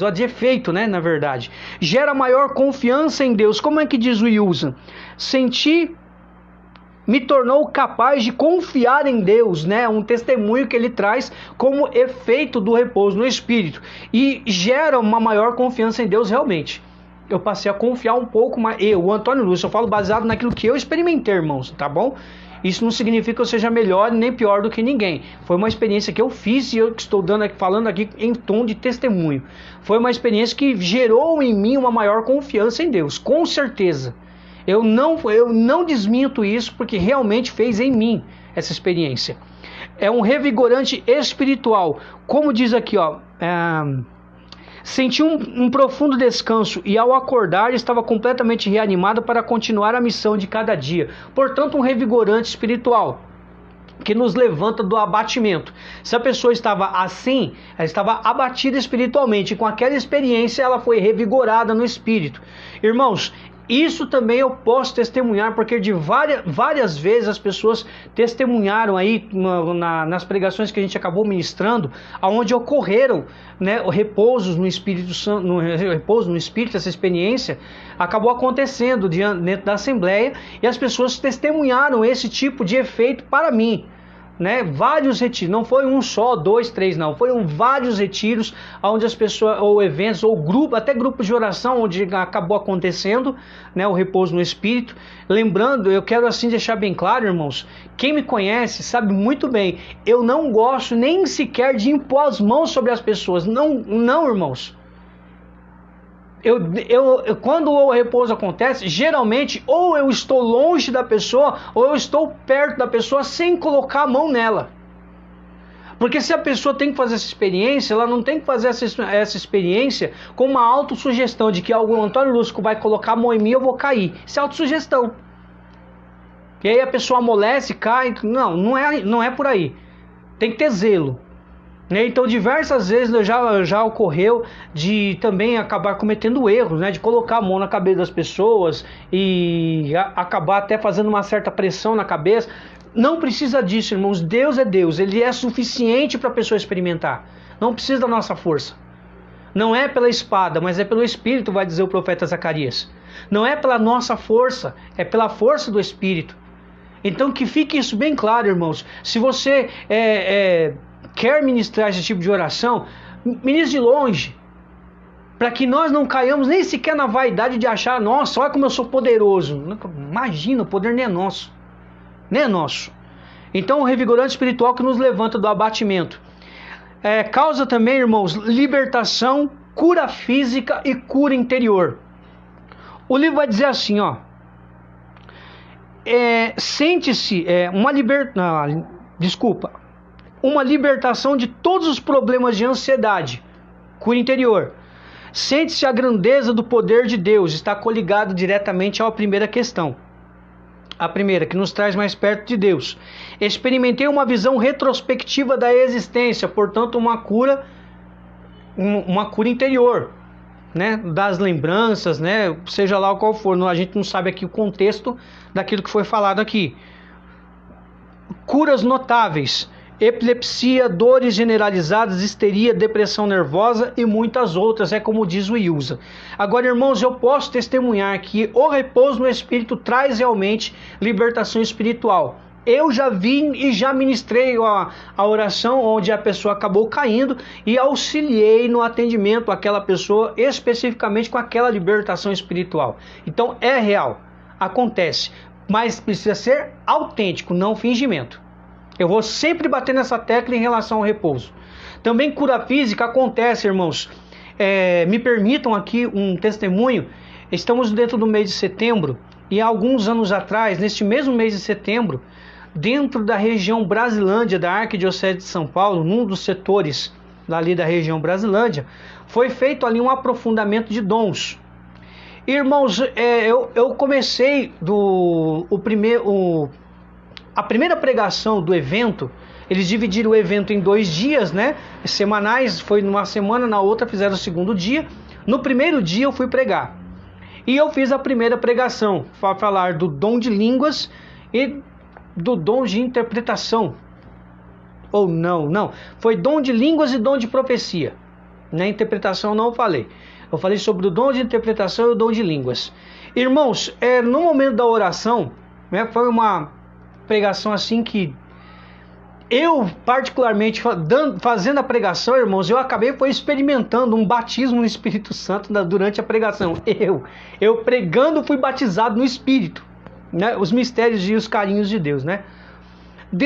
Ó, de efeito, né, na verdade. Gera maior confiança em Deus. Como é que diz o Wilson? Me tornou capaz de confiar em Deus, né? Um testemunho que ele traz como efeito do repouso no Espírito. E gera uma maior confiança em Deus realmente. Eu passei a confiar um pouco mais. O Antônio Lúcio, eu falo baseado naquilo que eu experimentei, irmãos, tá bom? Isso não significa que eu seja melhor nem pior do que ninguém. Foi uma experiência que eu fiz e eu estou falando aqui em tom de testemunho. Foi uma experiência que gerou em mim uma maior confiança em Deus, com certeza. Eu não desminto isso, porque realmente fez em mim essa experiência. É um revigorante espiritual. Como diz aqui, ó... Senti um profundo descanso e ao acordar estava completamente reanimado para continuar a missão de cada dia. Portanto, um revigorante espiritual que nos levanta do abatimento. Se a pessoa estava assim, ela estava abatida espiritualmente. Com aquela experiência ela foi revigorada no espírito. Irmãos, isso também eu posso testemunhar, porque de várias vezes as pessoas testemunharam aí nas pregações que a gente acabou ministrando, aonde ocorreram, né, repousos no Espírito Santo, repouso no Espírito. Essa experiência acabou acontecendo dentro da Assembleia e as pessoas testemunharam esse tipo de efeito para mim. Né, vários retiros, não foi um só, 2, 3, não, foram vários retiros onde as pessoas, ou eventos, ou até grupos de oração onde acabou acontecendo, né, o repouso no Espírito. Lembrando, eu quero assim deixar bem claro, irmãos, quem me conhece sabe muito bem, eu não gosto nem sequer de impor as mãos sobre as pessoas, não, irmãos. Quando o repouso acontece, geralmente ou eu estou longe da pessoa ou eu estou perto da pessoa sem colocar a mão nela. Porque se a pessoa tem que fazer essa experiência, ela não tem que fazer essa experiência com uma autossugestão de que o Antônio Lúcio vai colocar a mão em mim e eu vou cair. Isso é autossugestão. E aí a pessoa amolece, cai. Não é por aí. Tem que ter zelo. Então diversas vezes já ocorreu de também acabar cometendo erros, né, de colocar a mão na cabeça das pessoas e acabar até fazendo uma certa pressão na cabeça. Não precisa disso, irmãos. Deus é Deus, Ele é suficiente para a pessoa experimentar. Não precisa da nossa força. Não é pela espada, mas é pelo Espírito, vai dizer o profeta Zacarias. Não é pela nossa força, é pela força do Espírito. Então que fique isso bem claro, irmãos. Se você quer ministrar esse tipo de oração, ministre de longe. para que nós não caiamos nem sequer na vaidade de achar, nossa, olha como eu sou poderoso. Imagina, o poder nem é nosso. Nem é nosso. Então, o revigorante espiritual que nos levanta do abatimento. Causa também, irmãos, libertação, cura física e cura interior. O livro vai dizer assim, ó. Sente-se uma libertação de todos os problemas de ansiedade, cura interior. Sente-se a grandeza do poder de Deus, está coligado diretamente à primeira questão. A primeira, que nos traz mais perto de Deus. Experimentei uma visão retrospectiva da existência, portanto uma cura interior, né? Das lembranças, né? Seja lá qual for, a gente não sabe aqui o contexto daquilo que foi falado aqui. Curas notáveis. Epilepsia, dores generalizadas, histeria, depressão nervosa e muitas outras, como diz o Ilza. Agora, irmãos, eu posso testemunhar que o repouso no Espírito traz realmente libertação espiritual. Eu já vi e já ministrei a oração onde a pessoa acabou caindo e auxiliei no atendimento àquela pessoa especificamente com aquela libertação espiritual. Então é real, acontece, mas precisa ser autêntico, não fingimento. Eu vou sempre bater nessa tecla em relação ao repouso. Também cura física acontece, irmãos. Me permitam aqui um testemunho. Estamos dentro do mês de setembro e há alguns anos atrás, neste mesmo mês de setembro, dentro da região Brasilândia, da Arquidiocese de São Paulo, num dos setores ali da região Brasilândia, foi feito ali um aprofundamento de dons. Irmãos, eu comecei a primeira pregação do evento. Eles dividiram o evento em 2 dias, né? Semanais, foi numa semana, na outra fizeram o segundo dia. No primeiro dia eu fui pregar. E eu fiz a primeira pregação, para falar do dom de línguas e do dom de interpretação. Ou não. Foi dom de línguas e dom de profecia. Na interpretação não falei. Eu falei sobre o dom de interpretação e o dom de línguas. Irmãos, no momento da oração, né, foi uma pregação assim que eu particularmente fazendo a pregação, irmãos, eu acabei experimentando um batismo no Espírito Santo durante a pregação. Eu pregando fui batizado no Espírito, né? Os mistérios e os carinhos de Deus, né?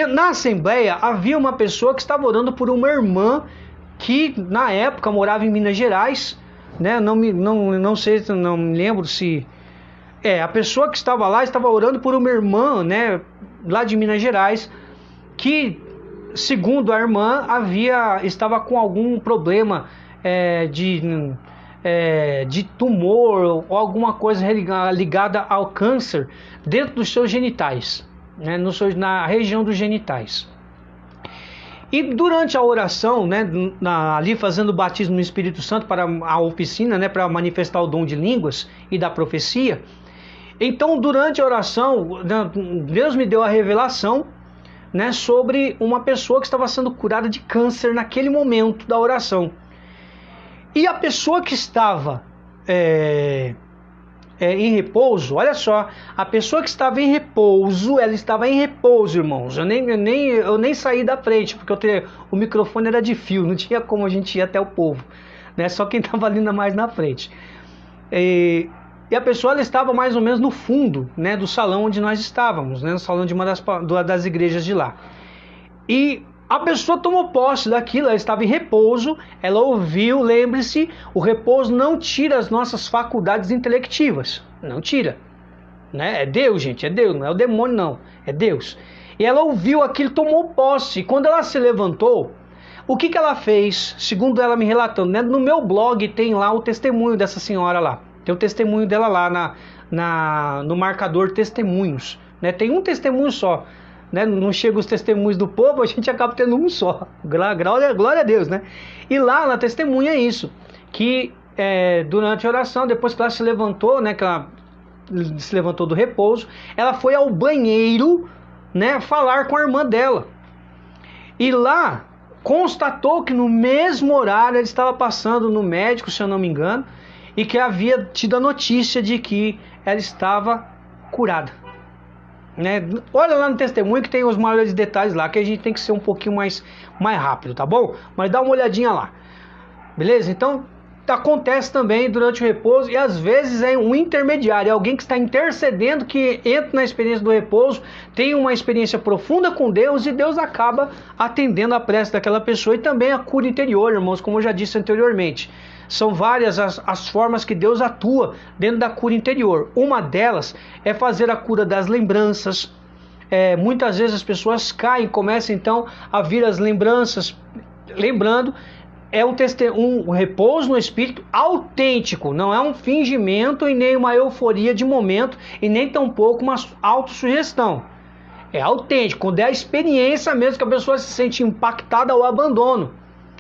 Na assembleia havia uma pessoa que estava orando por uma irmã que na época morava em Minas Gerais, né? Não me lembro se a pessoa que estava lá estava orando por uma irmã, né, lá de Minas Gerais, que, segundo a irmã, estava com algum problema de tumor ou alguma coisa ligada ao câncer dentro dos seus genitais, né, na região dos genitais. E durante a oração, né, ali fazendo o batismo no Espírito Santo para a oficina, né, para manifestar o dom de línguas e da profecia, então durante a oração, Deus me deu a revelação, né, sobre uma pessoa que estava sendo curada de câncer naquele momento da oração. E a pessoa que estava em repouso, olha só, a pessoa que estava em repouso, ela estava em repouso, irmãos. Eu nem saí da frente, porque o microfone era de fio, não tinha como a gente ir até o povo, né? Só quem estava ali mais na frente. E a pessoa ela estava mais ou menos no fundo, né, do salão onde nós estávamos, né, no salão de uma das igrejas de lá. E a pessoa tomou posse daquilo, ela estava em repouso, ela ouviu, lembre-se, o repouso não tira as nossas faculdades intelectivas, não tira, né? É Deus, gente, é Deus, não é o demônio não, é Deus. E ela ouviu aquilo, tomou posse, e quando ela se levantou, o que ela fez, segundo ela me relatando, né? No meu blog tem lá o testemunho dessa senhora lá, tem o testemunho dela lá no marcador testemunhos, né? Tem um testemunho só, né? Não chega os testemunhos do povo, a gente acaba tendo um só. Glória a Deus, né? E lá ela testemunha isso, que durante a oração, depois que ela se levantou, né? Que ela se levantou do repouso, ela foi ao banheiro, né? Falar com a irmã dela. E lá constatou que no mesmo horário ela estava passando no médico, se eu não me engano, e que havia tido a notícia de que ela estava curada, né? Olha lá no testemunho que tem os maiores detalhes lá, que a gente tem que ser um pouquinho mais rápido, tá bom? Mas dá uma olhadinha lá, beleza? Então acontece também durante o repouso, e às vezes é um intermediário, alguém que está intercedendo, que entra na experiência do repouso, tem uma experiência profunda com Deus, e Deus acaba atendendo a prece daquela pessoa, e também a cura interior, irmãos, como eu já disse anteriormente. São várias as formas que Deus atua dentro da cura interior. Uma delas é fazer a cura das lembranças. Muitas vezes as pessoas caem, começam então a vir as lembranças, lembrando. É um repouso no espírito autêntico, não é um fingimento e nem uma euforia de momento, e nem tampouco uma autossugestão. É autêntico, quando é a experiência mesmo que a pessoa se sente impactada ao abandono.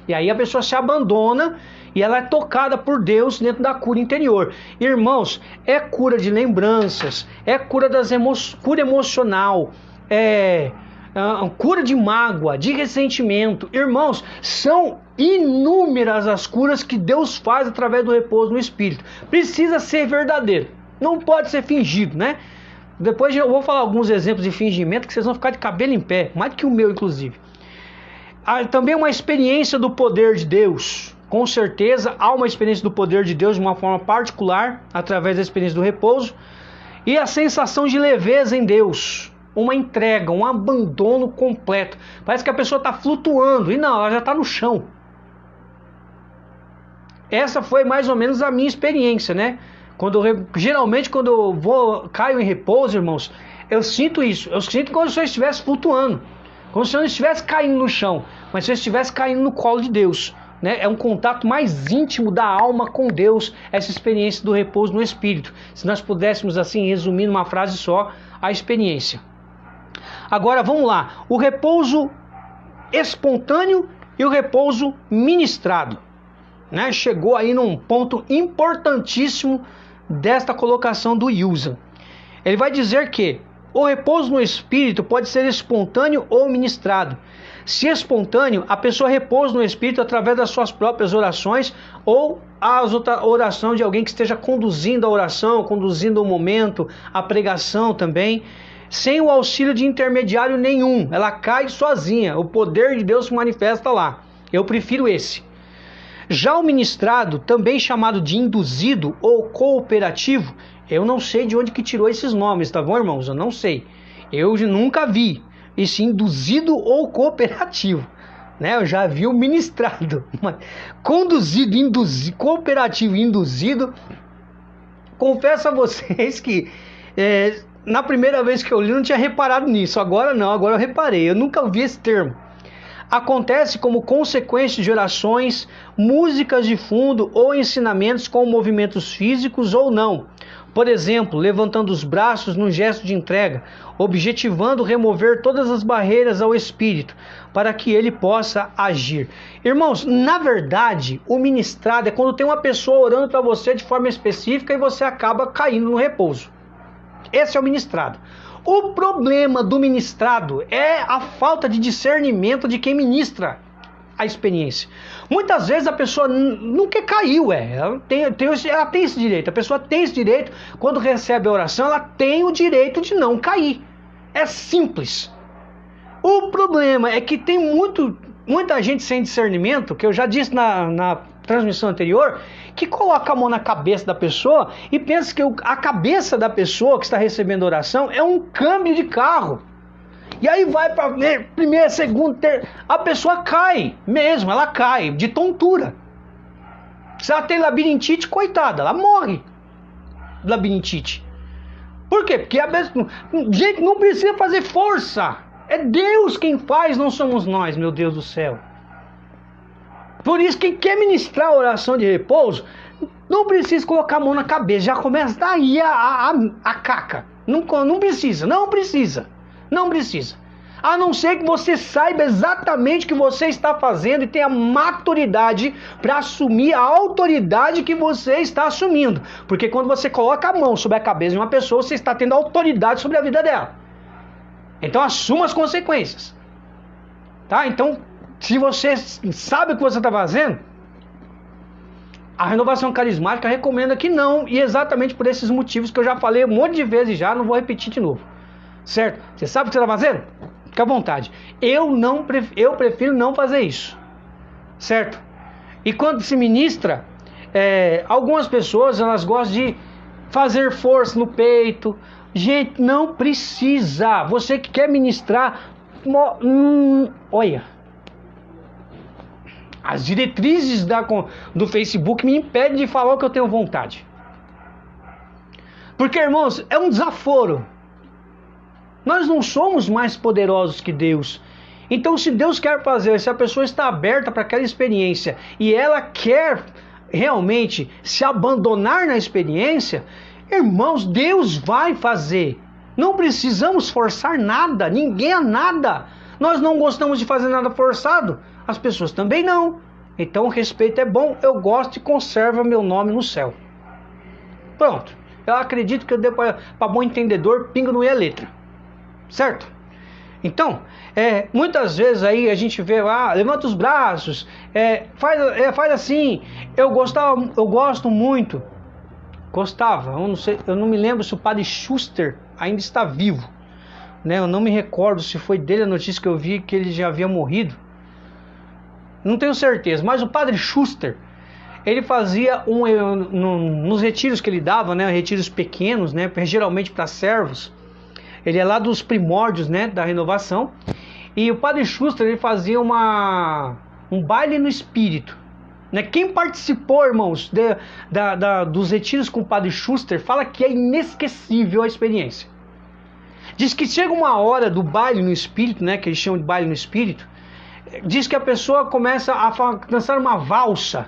E aí a pessoa se abandona e ela é tocada por Deus dentro da cura interior. Irmãos, é cura de lembranças, é cura cura emocional, cura de mágoa, de ressentimento. Irmãos, são inúmeras as curas que Deus faz através do repouso no Espírito. Precisa ser verdadeiro, não pode ser fingido, né? Depois eu vou falar alguns exemplos de fingimento que vocês vão ficar de cabelo em pé, mais do que o meu inclusive. Também uma experiência do poder de Deus. Com certeza há uma experiência do poder de Deus de uma forma particular, através da experiência do repouso. E a sensação de leveza em Deus. Uma entrega, um abandono completo. Parece que a pessoa está flutuando, e não, ela já está no chão. Essa foi mais ou menos a minha experiência, né? Geralmente quando eu caio em repouso, irmãos, eu sinto isso. Eu sinto como se eu estivesse flutuando. Como se eu não estivesse caindo no chão, mas se eu estivesse caindo no colo de Deus. Né? É um contato mais íntimo da alma com Deus, essa experiência do repouso no Espírito. Se nós pudéssemos assim resumir numa frase só a experiência. Agora vamos lá, o repouso espontâneo e o repouso ministrado. Né? Chegou aí num ponto importantíssimo desta colocação do Yusa. Ele vai dizer que o repouso no Espírito pode ser espontâneo ou ministrado. Se espontâneo, a pessoa repousa no Espírito através das suas próprias orações ou a oração de alguém que esteja conduzindo a oração, conduzindo o momento, a pregação também, sem o auxílio de intermediário nenhum. Ela cai sozinha, o poder de Deus se manifesta lá. Eu prefiro esse. Já o ministrado, também chamado de induzido ou cooperativo, eu não sei de onde que tirou esses nomes, tá bom, irmãos? Eu não sei. Eu nunca vi esse induzido ou cooperativo, né? Eu já vi o ministrado, mas conduzido, induzido, cooperativo e induzido. Confesso a vocês que na primeira vez que eu li não tinha reparado nisso. Agora não, agora eu reparei. Eu nunca ouvi esse termo. Acontece como consequência de orações, músicas de fundo ou ensinamentos com movimentos físicos ou não. Por exemplo, levantando os braços num gesto de entrega, objetivando remover todas as barreiras ao espírito, para que ele possa agir. Irmãos, na verdade, o ministrado é quando tem uma pessoa orando para você de forma específica e você acaba caindo no repouso. Esse é o ministrado. O problema do ministrado é a falta de discernimento de quem ministra a experiência. Muitas vezes a pessoa nunca caiu, ela tem esse direito. A pessoa tem esse direito, quando recebe a oração, ela tem o direito de não cair. É simples. O problema é que tem muita gente sem discernimento, que eu já disse na transmissão anterior, que coloca a mão na cabeça da pessoa e pensa que a cabeça da pessoa que está recebendo a oração é um câmbio de carro. E aí vai para primeira, segunda, terceira, a pessoa cai mesmo, ela cai de tontura. Se ela tem labirintite, coitada, ela morre de labirintite. Por quê? Porque gente, não precisa fazer força. É Deus quem faz, não somos nós, meu Deus do céu. Por isso, quem quer ministrar a oração de repouso, não precisa colocar a mão na cabeça, já começa daí a caca. Não precisa. A não ser que você saiba exatamente o que você está fazendo e tenha maturidade para assumir a autoridade que você está assumindo. Porque quando você coloca a mão sobre a cabeça de uma pessoa, você está tendo autoridade sobre a vida dela. Então assuma as consequências. Tá? Então, se você sabe o que você está fazendo, a renovação carismática recomenda que não, e exatamente por esses motivos que eu já falei um monte de vezes já, não vou repetir de novo. Certo? Você sabe o que você está fazendo? Fica à vontade. Eu prefiro não fazer isso. Certo? E quando se ministra, algumas pessoas, elas gostam de fazer força no peito. Gente, não precisa. Você que quer ministrar, olha, as diretrizes do Facebook me impedem de falar o que eu tenho vontade. Porque, irmãos, é um desaforo. Nós não somos mais poderosos que Deus. Então, se Deus quer fazer, se a pessoa está aberta para aquela experiência e ela quer realmente se abandonar na experiência, irmãos, Deus vai fazer. Não precisamos forçar nada, ninguém a nada. Nós não gostamos de fazer nada forçado, as pessoas também não. Então, o respeito é bom, eu gosto e conserva meu nome no céu. Pronto. Eu acredito que eu dei para bom entendedor, pingo não é letra. Certo? Então, muitas vezes aí a gente vê lá, levanta os braços, faz assim. Eu gosto muito. Gostava, eu não me lembro se o padre Schuster ainda está vivo, né? Eu não me recordo se foi dele a notícia que eu vi que ele já havia morrido. Não tenho certeza, mas o padre Schuster, ele fazia nos retiros que ele dava, né? Retiros pequenos, né? Geralmente para servos. Ele é lá dos primórdios, né? Da renovação. E o padre Schuster, ele fazia um baile no espírito. Né? Quem participou, irmãos, dos retiros com o padre Schuster, fala que é inesquecível a experiência. Diz que chega uma hora do baile no espírito, né? Que eles chamam de baile no espírito. Diz que a pessoa começa a dançar uma valsa.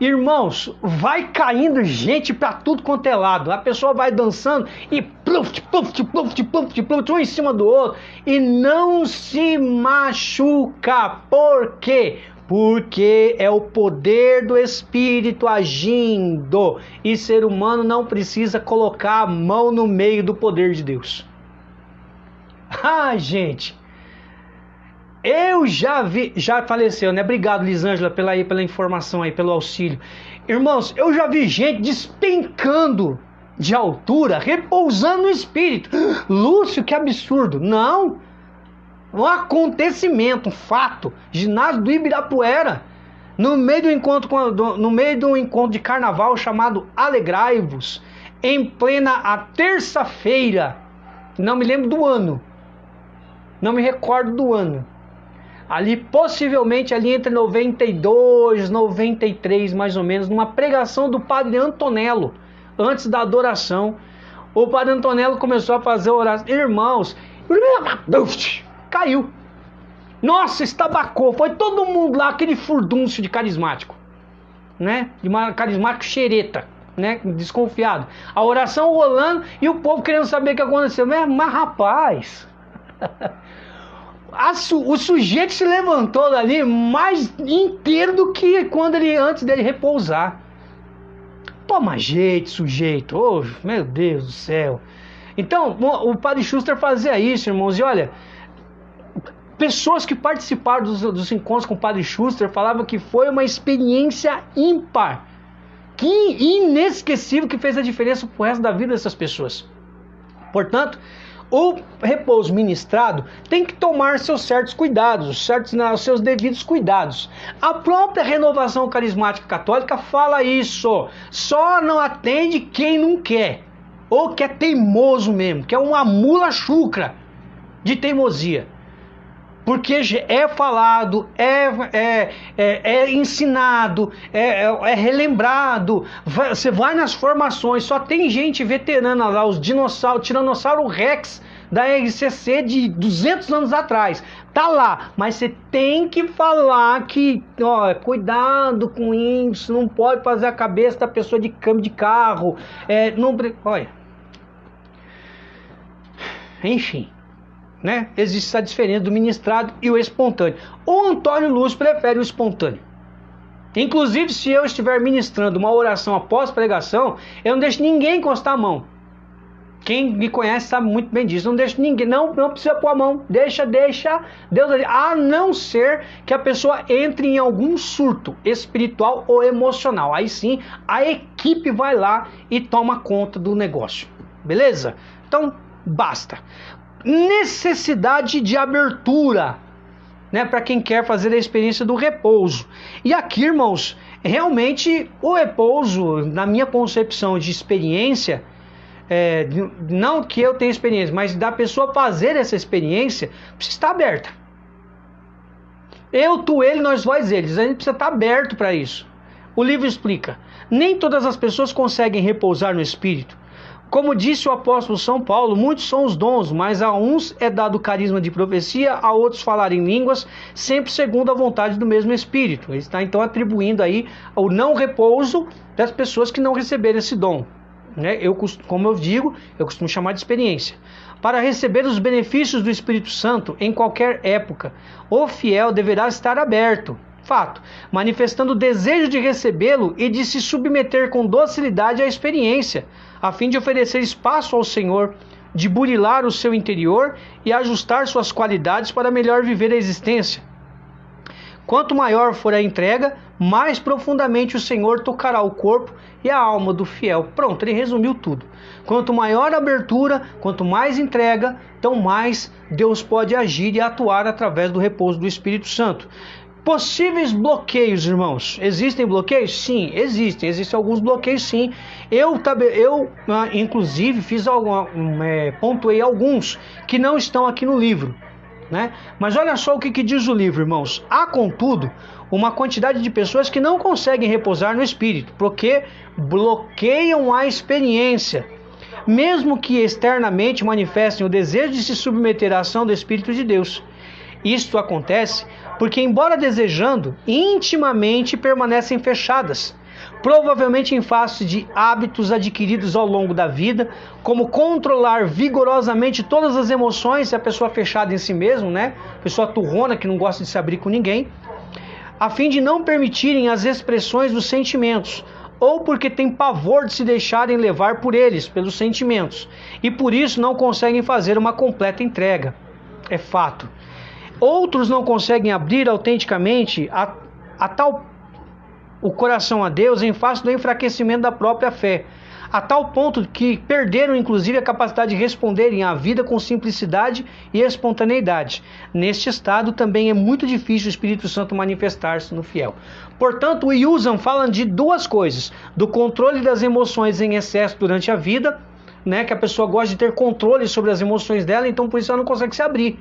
Irmãos, vai caindo gente pra tudo quanto é lado. A pessoa vai dançando e pluft, um em cima do outro. E não se machuca. Por quê? Porque é o poder do Espírito agindo. E ser humano não precisa colocar a mão no meio do poder de Deus. Gente... Eu já vi, já faleceu, né? Obrigado, Lisângela, pela informação aí, pelo auxílio. Irmãos, eu já vi gente despencando de altura, repousando no espírito. Lúcio, que absurdo. Não. Um acontecimento, um fato. Ginásio do Ibirapuera. No meio do encontro de carnaval chamado Alegrai-vos. Em plena terça-feira. Não me lembro do ano. Não me recordo do ano. Ali, possivelmente, ali entre 92, 93, mais ou menos, numa pregação do padre Antonello, antes da adoração, o padre Antonello começou a fazer oração. Irmãos, caiu. Nossa, estabacou. Foi todo mundo lá, aquele furdúncio de carismático, né? De uma carismático xereta, né? Desconfiado. A oração rolando e o povo querendo saber o que aconteceu. Mas rapaz... O sujeito se levantou dali mais inteiro do que antes dele repousar. Toma jeito, sujeito. Oh, meu Deus do céu. Então, o padre Schuster fazia isso, irmãos. E olha, pessoas que participaram dos encontros com o padre Schuster falavam que foi uma experiência ímpar, que inesquecível, que fez a diferença pro resto da vida dessas pessoas. Portanto, o repouso ministrado tem que tomar seus certos cuidados, os seus devidos cuidados. A própria renovação carismática católica fala isso. Só não atende quem não quer, ou que é teimoso mesmo, que é uma mula chucra de teimosia. Porque é falado, é ensinado, é relembrado. Você vai nas formações, só tem gente veterana lá, os dinossauros, Tiranossauro Rex da RCC de 200 anos atrás. Tá lá, mas você tem que falar que, cuidado com isso, não pode fazer a cabeça da pessoa de câmbio de carro. Olha. Enfim. Né? Existe essa diferença do ministrado e o espontâneo. O Antônio Lúcio prefere o espontâneo. Inclusive, se eu estiver ministrando uma oração após pregação, eu não deixo ninguém encostar a mão. Quem me conhece sabe muito bem disso. Não deixo ninguém, não precisa pôr a mão. Deixa Deus ali. A não ser que a pessoa entre em algum surto espiritual ou emocional. Aí sim, a equipe vai lá e toma conta do negócio. Beleza? Então, basta. Necessidade de abertura, né, para quem quer fazer a experiência do repouso. E aqui, irmãos, realmente o repouso, na minha concepção de experiência, não que eu tenha experiência, mas da pessoa fazer essa experiência, precisa estar aberta. Eu, tu, ele, nós, vós, eles. A gente precisa estar aberto para isso. O livro explica. Nem todas as pessoas conseguem repousar no Espírito. Como disse o apóstolo São Paulo, muitos são os dons, mas a uns é dado o carisma de profecia, a outros falar em línguas, sempre segundo a vontade do mesmo Espírito. Ele está então atribuindo aí o não repouso das pessoas que não receberam esse dom. Como eu digo, eu costumo chamar de experiência. Para receber os benefícios do Espírito Santo em qualquer época, o fiel deverá estar aberto, fato, manifestando o desejo de recebê-lo e de se submeter com docilidade à experiência, a fim de oferecer espaço ao Senhor, de burilar o seu interior e ajustar suas qualidades para melhor viver a existência. Quanto maior for a entrega, mais profundamente o Senhor tocará o corpo e a alma do fiel. Pronto, ele resumiu tudo. Quanto maior a abertura, quanto mais entrega, então mais Deus pode agir e atuar através do repouso do Espírito Santo. Possíveis bloqueios, irmãos. Existem bloqueios? Sim, existem. Existem alguns bloqueios, sim. Eu inclusive, pontuei alguns que não estão aqui no livro. Mas olha só o que diz o livro, irmãos. Há, contudo, uma quantidade de pessoas que não conseguem repousar no Espírito, porque bloqueiam a experiência, mesmo que externamente manifestem o desejo de se submeter à ação do Espírito de Deus. Isto acontece porque, embora desejando, intimamente permanecem fechadas, provavelmente em face de hábitos adquiridos ao longo da vida, como controlar vigorosamente todas as emoções, se a pessoa fechada em si mesmo, pessoa turrona que não gosta de se abrir com ninguém, a fim de não permitirem as expressões dos sentimentos, ou porque tem pavor de se deixarem levar por eles, pelos sentimentos, e por isso não conseguem fazer uma completa entrega. É fato. Outros não conseguem abrir autenticamente o coração a Deus em face do enfraquecimento da própria fé, a tal ponto que perderam inclusive a capacidade de responderem à vida com simplicidade e espontaneidade. Neste estado também é muito difícil o Espírito Santo manifestar-se no fiel. Portanto, o Yusan fala de duas coisas: do controle das emoções em excesso durante a vida, que a pessoa gosta de ter controle sobre as emoções dela, então por isso ela não consegue se abrir,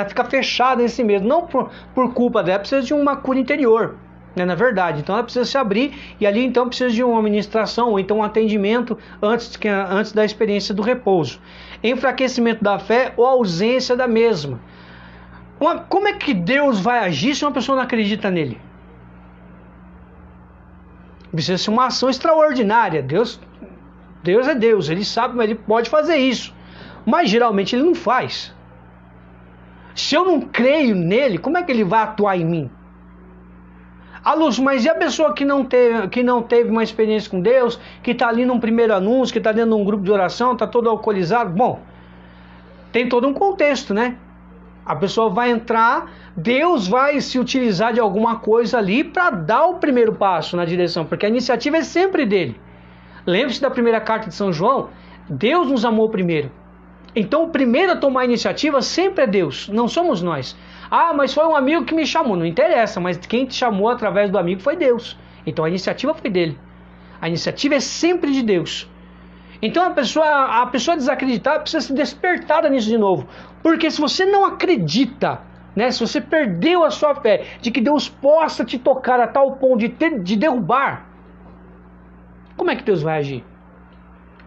fica fechada em si mesma, não por culpa dela, precisa de uma cura interior. Na verdade, então ela precisa se abrir, e ali então precisa de uma ministração ou então um atendimento antes da experiência do repouso. Enfraquecimento da fé ou ausência da mesma. Como é que Deus vai agir se uma pessoa não acredita nele? Precisa ser uma ação extraordinária. Deus é Deus, ele sabe, mas ele pode fazer isso, mas geralmente ele não faz. Se eu não creio nele, como é que ele vai atuar em mim? Lúcio, mas e a pessoa que não teve uma experiência com Deus, que está ali num primeiro anúncio, que está dentro de um grupo de oração, está todo alcoolizado? Bom, tem todo um contexto, A pessoa vai entrar, Deus vai se utilizar de alguma coisa ali para dar o primeiro passo na direção, porque a iniciativa é sempre dele. Lembre-se da primeira carta de São João, Deus nos amou primeiro. Então o primeiro a tomar a iniciativa sempre é Deus, não somos nós. Mas foi um amigo que me chamou. Não interessa, mas quem te chamou através do amigo foi Deus. Então a iniciativa foi dele. A iniciativa é sempre de Deus. Então a pessoa desacreditada precisa ser despertada nisso de novo. Porque se você não acredita, se você perdeu a sua fé de que Deus possa te tocar a tal ponto de derrubar, como é que Deus vai agir?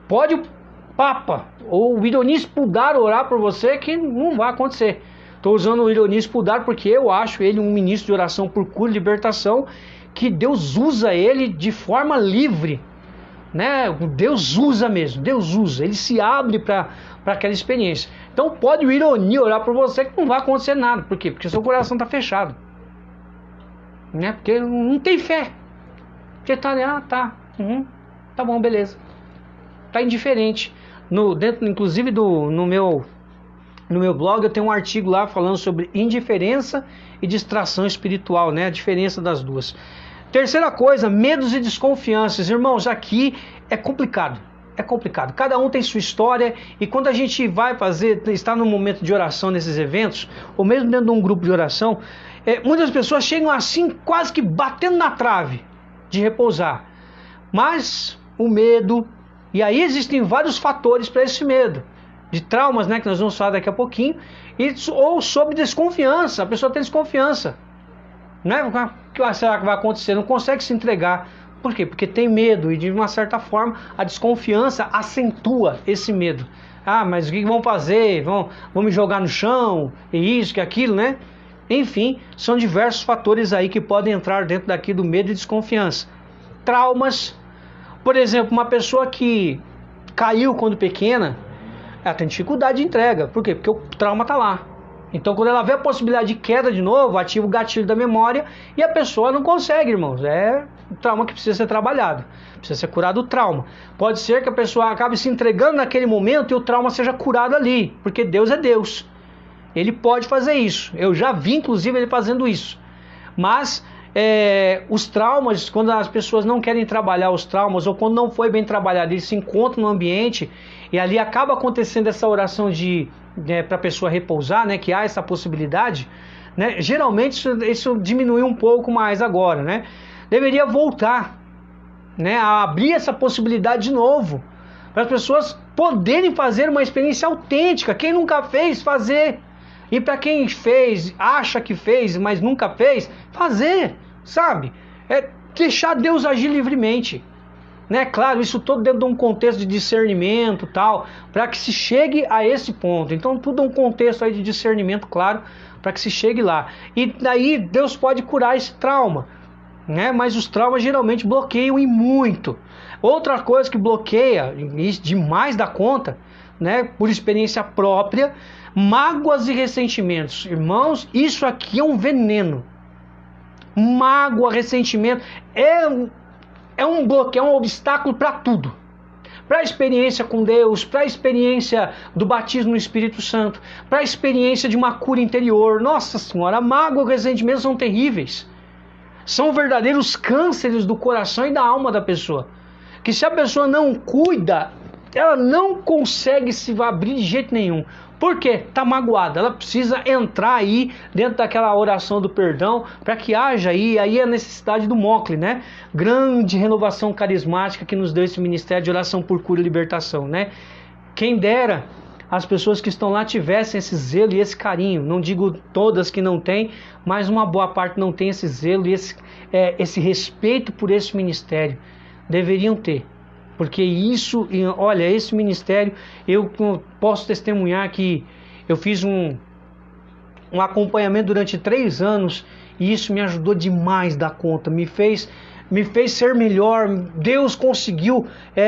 Pode o Papa ou o Ironis Pudar orar por você, que não vai acontecer. Estou usando o Ironis Pudar porque eu acho ele um ministro de oração por cura e libertação, que Deus usa ele de forma livre, Deus usa mesmo, Deus usa, ele se abre para aquela experiência. Então pode o Ironi orar por você, que não vai acontecer nada. Por quê? Porque seu coração está fechado, porque não tem fé. Porque está ali, tá bom, beleza, está indiferente. Inclusive no meu blog eu tenho um artigo lá falando sobre indiferença e distração espiritual, a diferença das duas. Terceira coisa, medos e desconfianças. Irmãos, aqui é complicado. Cada um tem sua história, e quando a gente vai está no momento de oração nesses eventos, ou mesmo dentro de um grupo de oração, muitas pessoas chegam assim quase que batendo na trave. de repousar. Mas o medo, e aí existem vários fatores para esse medo, de traumas, né, que nós vamos falar daqui a pouquinho, ou sobre desconfiança. A pessoa tem desconfiança, né? O que será que vai acontecer? Não consegue se entregar. Por quê? Porque tem medo, e de uma certa forma a desconfiança acentua esse medo. Ah, mas o que vão fazer? Vão me jogar no chão, e isso, que aquilo, né? Enfim, são diversos fatores aí que podem entrar dentro daqui do medo e desconfiança. Traumas, por exemplo, uma pessoa que caiu quando pequena, ela tem dificuldade de entrega. Por quê? Porque o trauma está lá. Então, quando ela vê a possibilidade de queda de novo, ativa o gatilho da memória e a pessoa não consegue, irmãos. É um trauma que precisa ser trabalhado, precisa ser curado o trauma. Pode ser que a pessoa acabe se entregando naquele momento e o trauma seja curado ali, porque Deus é Deus. Ele pode fazer isso. Eu já vi, inclusive, ele fazendo isso. Mas os traumas, quando as pessoas não querem trabalhar os traumas, ou quando não foi bem trabalhado, eles se encontram no ambiente e ali acaba acontecendo essa oração para a pessoa repousar, né, que há essa possibilidade, né, geralmente isso diminui um pouco mais agora, né, deveria voltar, né, a abrir essa possibilidade de novo, para as pessoas poderem fazer uma experiência autêntica. Quem nunca fez, fazer. E para quem fez, acha que fez, mas nunca fez, fazer, sabe? É deixar Deus agir livremente. Né? Claro, isso todo dentro de um contexto de discernimento, tal, para que se chegue a esse ponto. Então tudo é um contexto aí de discernimento, claro, para que se chegue lá. E daí Deus pode curar esse trauma, né? Mas os traumas geralmente bloqueiam e muito. Outra coisa que bloqueia demais da conta, né, por experiência própria, mágoas e ressentimentos. Irmãos, isso aqui é um veneno. Mágoa, ressentimento é um bloqueio, é um obstáculo para tudo. Para a experiência com Deus, para a experiência do batismo no Espírito Santo, para a experiência de uma cura interior. Nossa Senhora, a mágoa e o ressentimento são terríveis. São verdadeiros cânceres do coração e da alma da pessoa. Que se a pessoa não cuida, ela não consegue se abrir de jeito nenhum. Por quê? Está magoada. Ela precisa entrar aí dentro daquela oração do perdão para que haja aí a necessidade do Mocle, né? Grande renovação carismática que nos deu esse ministério de oração por cura e libertação, né? Quem dera as pessoas que estão lá tivessem esse zelo e esse carinho. Não digo todas que não têm, mas uma boa parte não tem esse zelo e esse respeito por esse ministério. Deveriam ter. Porque isso, olha, esse ministério, eu posso testemunhar que eu fiz um acompanhamento durante 3 anos e isso me ajudou demais da conta, me fez ser melhor. Deus conseguiu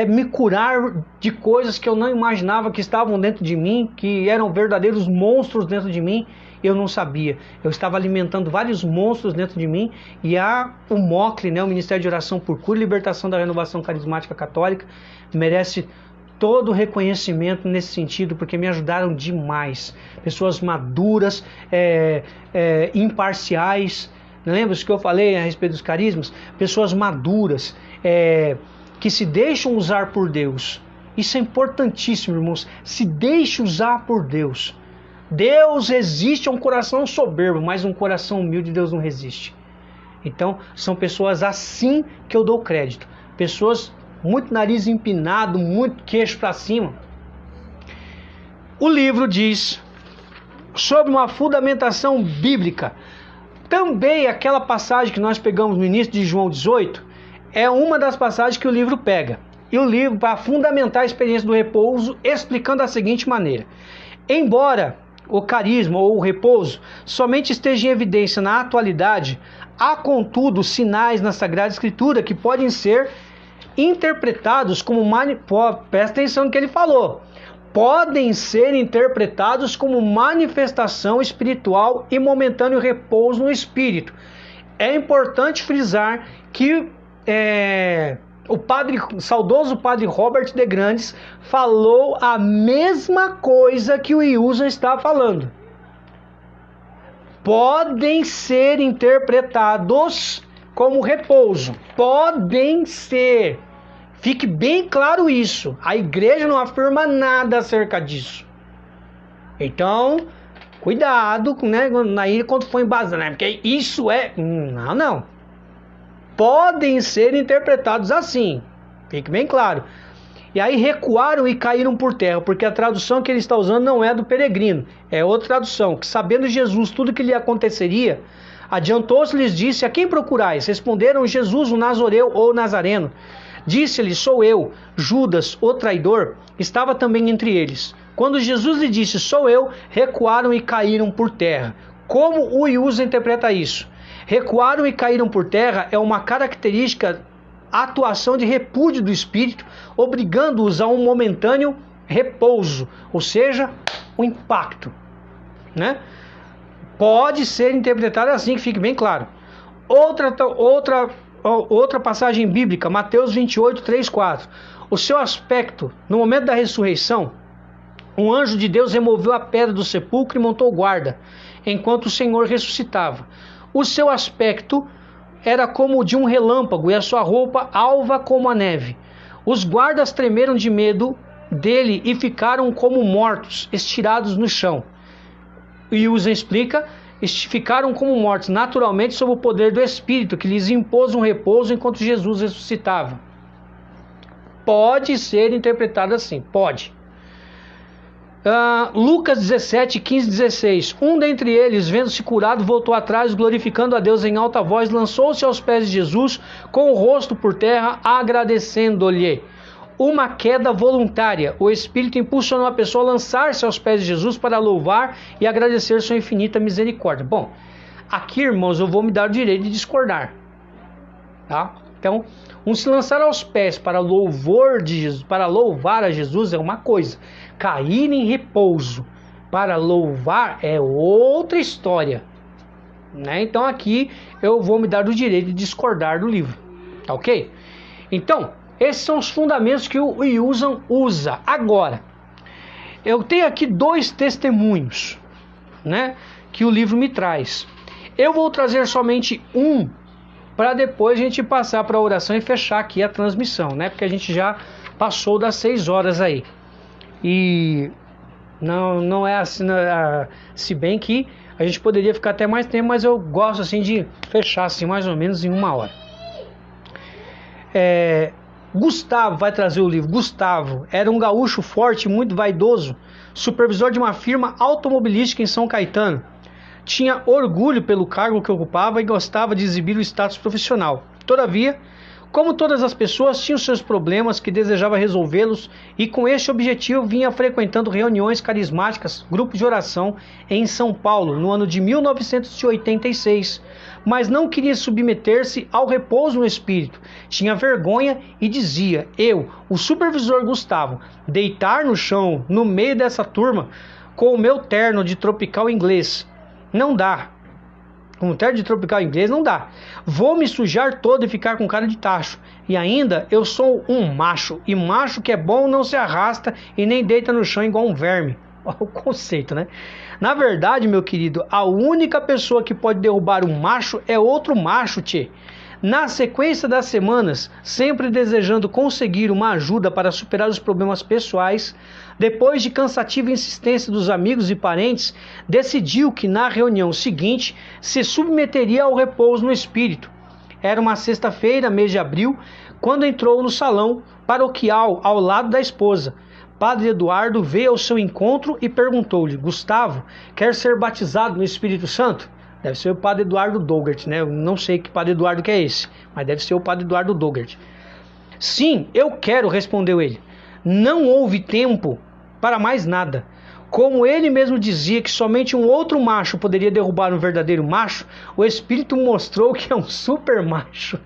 me curar de coisas que eu não imaginava que estavam dentro de mim, que eram verdadeiros monstros dentro de mim. Eu não sabia. Eu estava alimentando vários monstros dentro de mim e o Mocle, né, o Ministério de Oração por Cura e Libertação da Renovação Carismática Católica, merece todo o reconhecimento nesse sentido, porque me ajudaram demais. Pessoas maduras, imparciais. Lembra que eu falei a respeito dos carismas? Pessoas maduras, que se deixam usar por Deus. Isso é importantíssimo, irmãos. Se deixe usar por Deus. Deus resiste a um coração soberbo, mas um coração humilde Deus não resiste. Então, são pessoas assim que eu dou crédito. Pessoas muito nariz empinado, muito queixo para cima. O livro diz sobre uma fundamentação bíblica. Também aquela passagem que nós pegamos no início de João 18 é uma das passagens que o livro pega. E o livro, para fundamentar a experiência do repouso, explicando da seguinte maneira: embora o carisma ou o repouso somente esteja em evidência na atualidade, há contudo sinais na Sagrada Escritura que podem ser interpretados como presta atenção no que ele falou, podem ser interpretados como manifestação espiritual e momentâneo repouso no espírito. É importante frisar que o saudoso padre Robert de Grandes falou a mesma coisa que o Wilson está falando. Podem ser interpretados como repouso. Podem ser. Fique bem claro isso. A igreja não afirma nada acerca disso. Então, cuidado, né? Aí quando for embasado, né? Porque isso é... Não. podem ser interpretados assim. Fique bem claro. E aí recuaram e caíram por terra, porque a tradução que ele está usando não é do peregrino, é outra tradução, que sabendo Jesus tudo que lhe aconteceria, adiantou-se e lhes disse: a quem procurais? Responderam: Jesus, o Nazoreu ou Nazareno. Disse-lhe: sou eu. Judas, o traidor, estava também entre eles. Quando Jesus lhe disse: sou eu, recuaram e caíram por terra. Como o Iusa interpreta isso? Recuaram e caíram por terra é uma característica, atuação de repúdio do espírito, obrigando-os a um momentâneo repouso, ou seja, o impacto, né? Pode ser interpretado assim, que fique bem claro. Outra passagem bíblica, Mateus 28, 3, 4. O seu aspecto, no momento da ressurreição, um anjo de Deus removeu a pedra do sepulcro e montou guarda, enquanto o Senhor ressuscitava. O seu aspecto era como o de um relâmpago e a sua roupa alva como a neve. Os guardas tremeram de medo dele e ficaram como mortos, estirados no chão. E Usa explica: ficaram como mortos naturalmente sob o poder do Espírito, que lhes impôs um repouso enquanto Jesus ressuscitava. Pode ser interpretado assim, pode. Lucas 17, 15, 16. Um dentre eles, vendo-se curado, voltou atrás, glorificando a Deus em alta voz, lançou-se aos pés de Jesus, com o rosto por terra, agradecendo-lhe. Uma queda voluntária. O Espírito impulsionou a pessoa a lançar-se aos pés de Jesus para louvar e agradecer sua infinita misericórdia. Bom, aqui, irmãos, eu vou me dar o direito de discordar, tá? Então, se lançar aos pés para louvor de Jesus, para louvar a Jesus é uma coisa. Cair em repouso para louvar é outra história, né? Então aqui eu vou me dar o direito de discordar do livro, tá ok? Então, esses são os fundamentos que o Iusa usa. Agora, eu tenho aqui dois testemunhos, né, que o livro me traz. Eu vou trazer somente um, para depois a gente passar para a oração e fechar aqui a transmissão, né? Porque a gente já passou das 6 horas aí. E não é assim, se bem que a gente poderia ficar até mais tempo, mas eu gosto assim de fechar assim mais ou menos em 1 hora. Gustavo vai trazer o livro. Gustavo era um gaúcho forte, muito vaidoso, supervisor de uma firma automobilística em São Caetano. Tinha orgulho pelo cargo que ocupava e gostava de exibir o status profissional. Todavia, como todas as pessoas, tinha os seus problemas que desejava resolvê-los e com este objetivo vinha frequentando reuniões carismáticas, grupos de oração em São Paulo no ano de 1986, mas não queria submeter-se ao repouso no espírito. Tinha vergonha e dizia: eu, o supervisor Gustavo, deitar no chão no meio dessa turma com o meu terno de tropical inglês, não dá. Com o terno de tropical inglês não dá. Vou me sujar todo e ficar com cara de tacho. E ainda eu sou um macho. E macho que é bom não se arrasta e nem deita no chão igual um verme. Olha o conceito, né? Na verdade, meu querido, a única pessoa que pode derrubar um macho é outro macho, tchê. Na sequência das semanas, sempre desejando conseguir uma ajuda para superar os problemas pessoais, depois de cansativa insistência dos amigos e parentes, decidiu que na reunião seguinte se submeteria ao repouso no espírito. Era uma sexta-feira, mês de abril, quando entrou no salão paroquial ao lado da esposa. Padre Eduardo veio ao seu encontro e perguntou-lhe: Gustavo, quer ser batizado no Espírito Santo? Deve ser o Padre Eduardo Dogert, né? Eu não sei que Padre Eduardo que é esse, mas deve ser o Padre Eduardo Dogert. Sim, eu quero, respondeu ele. Não houve tempo para mais nada. Como ele mesmo dizia que somente um outro macho poderia derrubar um verdadeiro macho, o Espírito mostrou que é um super macho.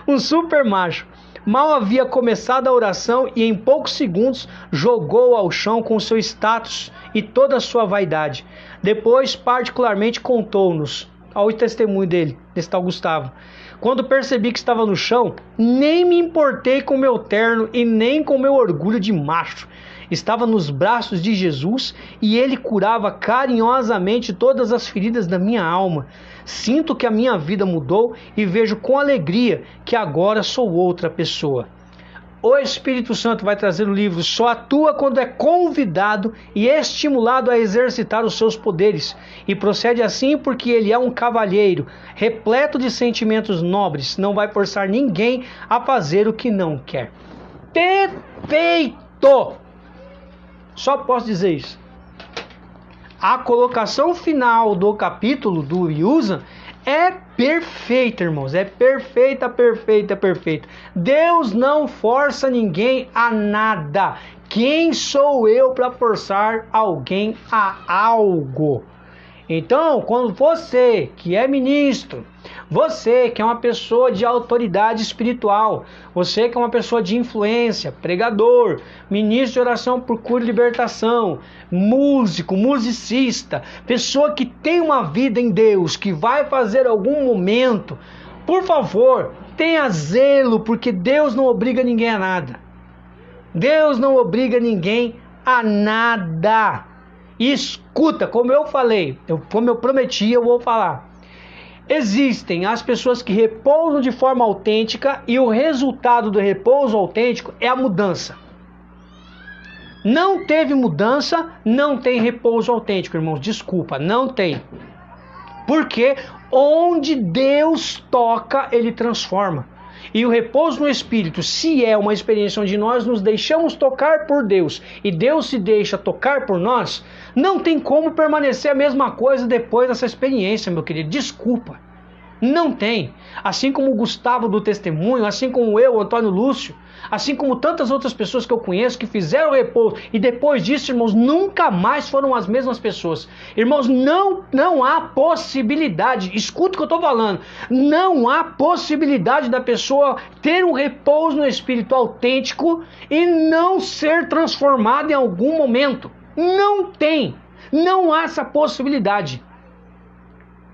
Um super macho. Mal havia começado a oração e em poucos segundos jogou ao chão com seu status e toda a sua vaidade. Depois, particularmente, contou-nos, ao testemunho dele, desse tal Gustavo: quando percebi que estava no chão, nem me importei com meu terno e nem com meu orgulho de macho. Estava nos braços de Jesus e ele curava carinhosamente todas as feridas da minha alma. Sinto que a minha vida mudou e vejo com alegria que agora sou outra pessoa. O Espírito Santo vai trazer o livro, só atua quando é convidado e estimulado a exercitar os seus poderes. E procede assim porque ele é um cavalheiro, repleto de sentimentos nobres, não vai forçar ninguém a fazer o que não quer. Perfeito! Só posso dizer isso. A colocação final do capítulo do Uzzan é perfeita, irmãos. É perfeita, perfeita, perfeita. Deus não força ninguém a nada. Quem sou eu para forçar alguém a algo? Então, quando você que é ministro, você que é uma pessoa de autoridade espiritual, você que é uma pessoa de influência, pregador, ministro de oração por cura e libertação, músico, musicista, pessoa que tem uma vida em Deus, que vai fazer algum momento, por favor, tenha zelo, porque Deus não obriga ninguém a nada. Deus não obriga ninguém a nada. Escuta, como eu falei, como eu prometi, eu vou falar. Existem as pessoas que repousam de forma autêntica e o resultado do repouso autêntico é a mudança. Não teve mudança, não tem repouso autêntico, irmãos. Desculpa, não tem. Porque onde Deus toca, Ele transforma. E o repouso no Espírito, se é uma experiência onde nós nos deixamos tocar por Deus e Deus se deixa tocar por nós, não tem como permanecer a mesma coisa depois dessa experiência, meu querido. Desculpa. Não tem. Assim como o Gustavo do Testemunho, assim como eu, o Antônio Lúcio, assim como tantas outras pessoas que eu conheço que fizeram o repouso e depois disso, irmãos, nunca mais foram as mesmas pessoas. Irmãos, não há possibilidade, escuta o que eu estou falando, não há possibilidade da pessoa ter um repouso no Espírito autêntico e não ser transformada em algum momento. Não tem, não há essa possibilidade.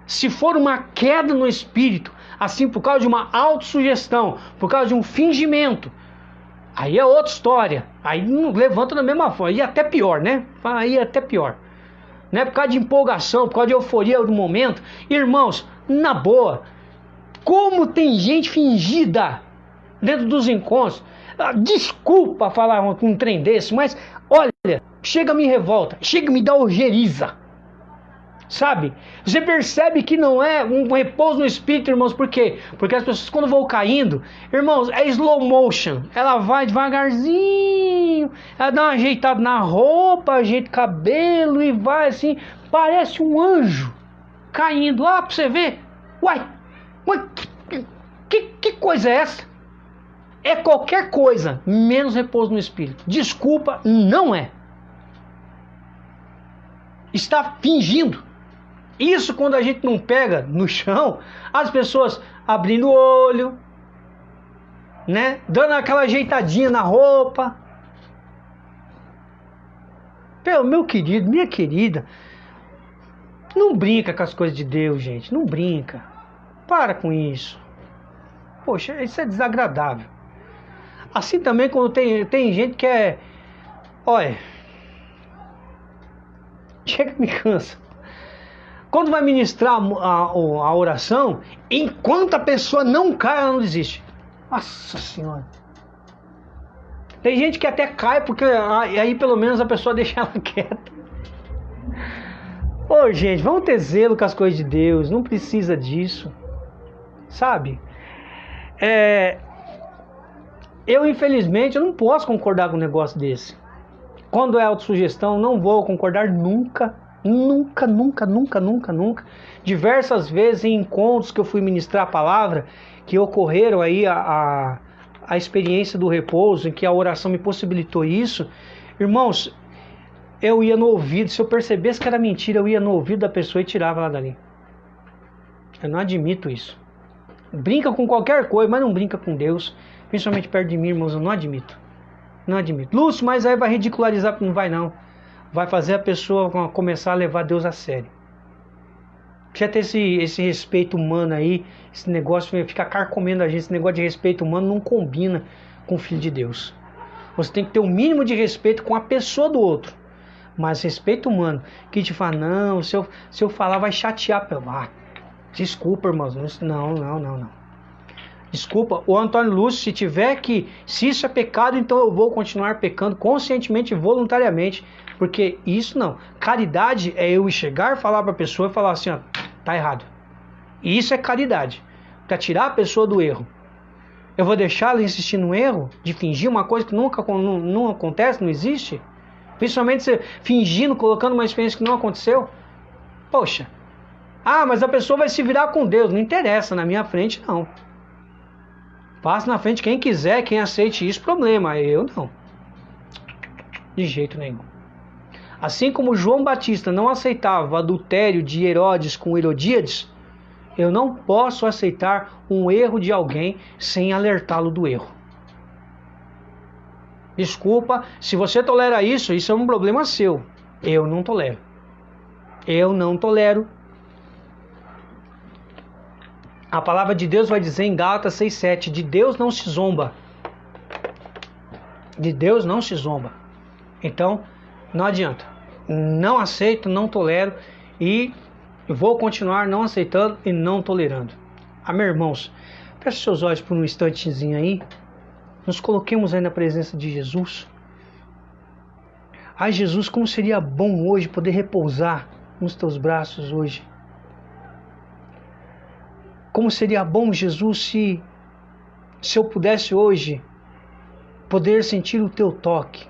Se for uma queda no Espírito, assim por causa de uma autossugestão, por causa de um fingimento, aí é outra história. Aí não levanta da mesma forma. Aí é até pior, né? Aí é até pior. Né? Por causa de empolgação, por causa de euforia do momento. Irmãos, na boa, como tem gente fingida dentro dos encontros. Desculpa falar um trem desse, mas olha, chega me revolta, chega me dá ojeriza. Sabe? Você percebe que não é um repouso no Espírito, irmãos. Por quê? Porque as pessoas quando vão caindo, irmãos, é slow motion. Ela vai devagarzinho, ela dá uma ajeitada na roupa, ajeita o cabelo e vai assim, parece um anjo caindo lá pra você ver. Uai, que coisa é essa? É qualquer coisa, menos repouso no Espírito. Desculpa, não é. Está fingindo. Isso quando a gente não pega no chão, as pessoas abrindo o olho, né? Dando aquela ajeitadinha na roupa. Meu querido, minha querida, não brinca com as coisas de Deus, gente. Não brinca. Para com isso. Poxa, isso é desagradável. Assim também quando tem gente que é... Olha, chega que me cansa. Quando vai ministrar a oração, enquanto a pessoa não cai, ela não desiste. Nossa Senhora. Tem gente que até cai, porque aí pelo menos a pessoa deixa ela quieta. Ô gente, vamos ter zelo com as coisas de Deus. Não precisa disso. Sabe? Eu infelizmente eu não posso concordar com um negócio desse. Quando é autossugestão, não vou concordar nunca. Nunca. Diversas vezes em encontros que eu fui ministrar a palavra, que ocorreram aí a experiência do repouso, em que a oração me possibilitou isso. Irmãos, eu ia no ouvido, se eu percebesse que era mentira, eu ia no ouvido da pessoa e tirava ela dali. Eu não admito isso. Brinca com qualquer coisa, mas não brinca com Deus. Principalmente perto de mim, irmãos, eu não admito. Não admito. Lúcio, mas aí vai ridicularizar, não vai não. Vai fazer a pessoa começar a levar Deus a sério. Precisa ter esse respeito humano aí, esse negócio, ficar carcomendo a gente, esse negócio de respeito humano não combina com o Filho de Deus. Você tem que ter o mínimo de respeito com a pessoa do outro. Mas respeito humano, que te fala, não, se eu falar vai chatear. Desculpa, irmãos, não. Desculpa, o Antônio Lúcio, se isso é pecado, então eu vou continuar pecando conscientemente e voluntariamente, porque isso não. Caridade é eu chegar, falar para a pessoa e falar assim, ó, tá errado. Isso é caridade, para tirar a pessoa do erro. Eu vou deixar ela insistir no erro, de fingir uma coisa que nunca não acontece, não existe? Principalmente você fingindo, colocando uma experiência que não aconteceu. Poxa, mas a pessoa vai se virar com Deus, não interessa, na minha frente não. Passa na frente quem quiser, quem aceite isso, problema. Eu não. De jeito nenhum. Assim como João Batista não aceitava o adultério de Herodes com Herodíades, eu não posso aceitar um erro de alguém sem alertá-lo do erro. Desculpa, se você tolera isso, isso é um problema seu. Eu não tolero. Eu não tolero. A palavra de Deus vai dizer em Gálatas 6,7, de Deus não se zomba. De Deus não se zomba. Então, não adianta. Não aceito, não tolero e vou continuar não aceitando e não tolerando. Amém, irmãos? Feche seus olhos por um instantezinho aí. Nos coloquemos aí na presença de Jesus. Ai, Jesus, como seria bom hoje poder repousar nos teus braços hoje. Como seria bom, Jesus, se eu pudesse hoje poder sentir o teu toque.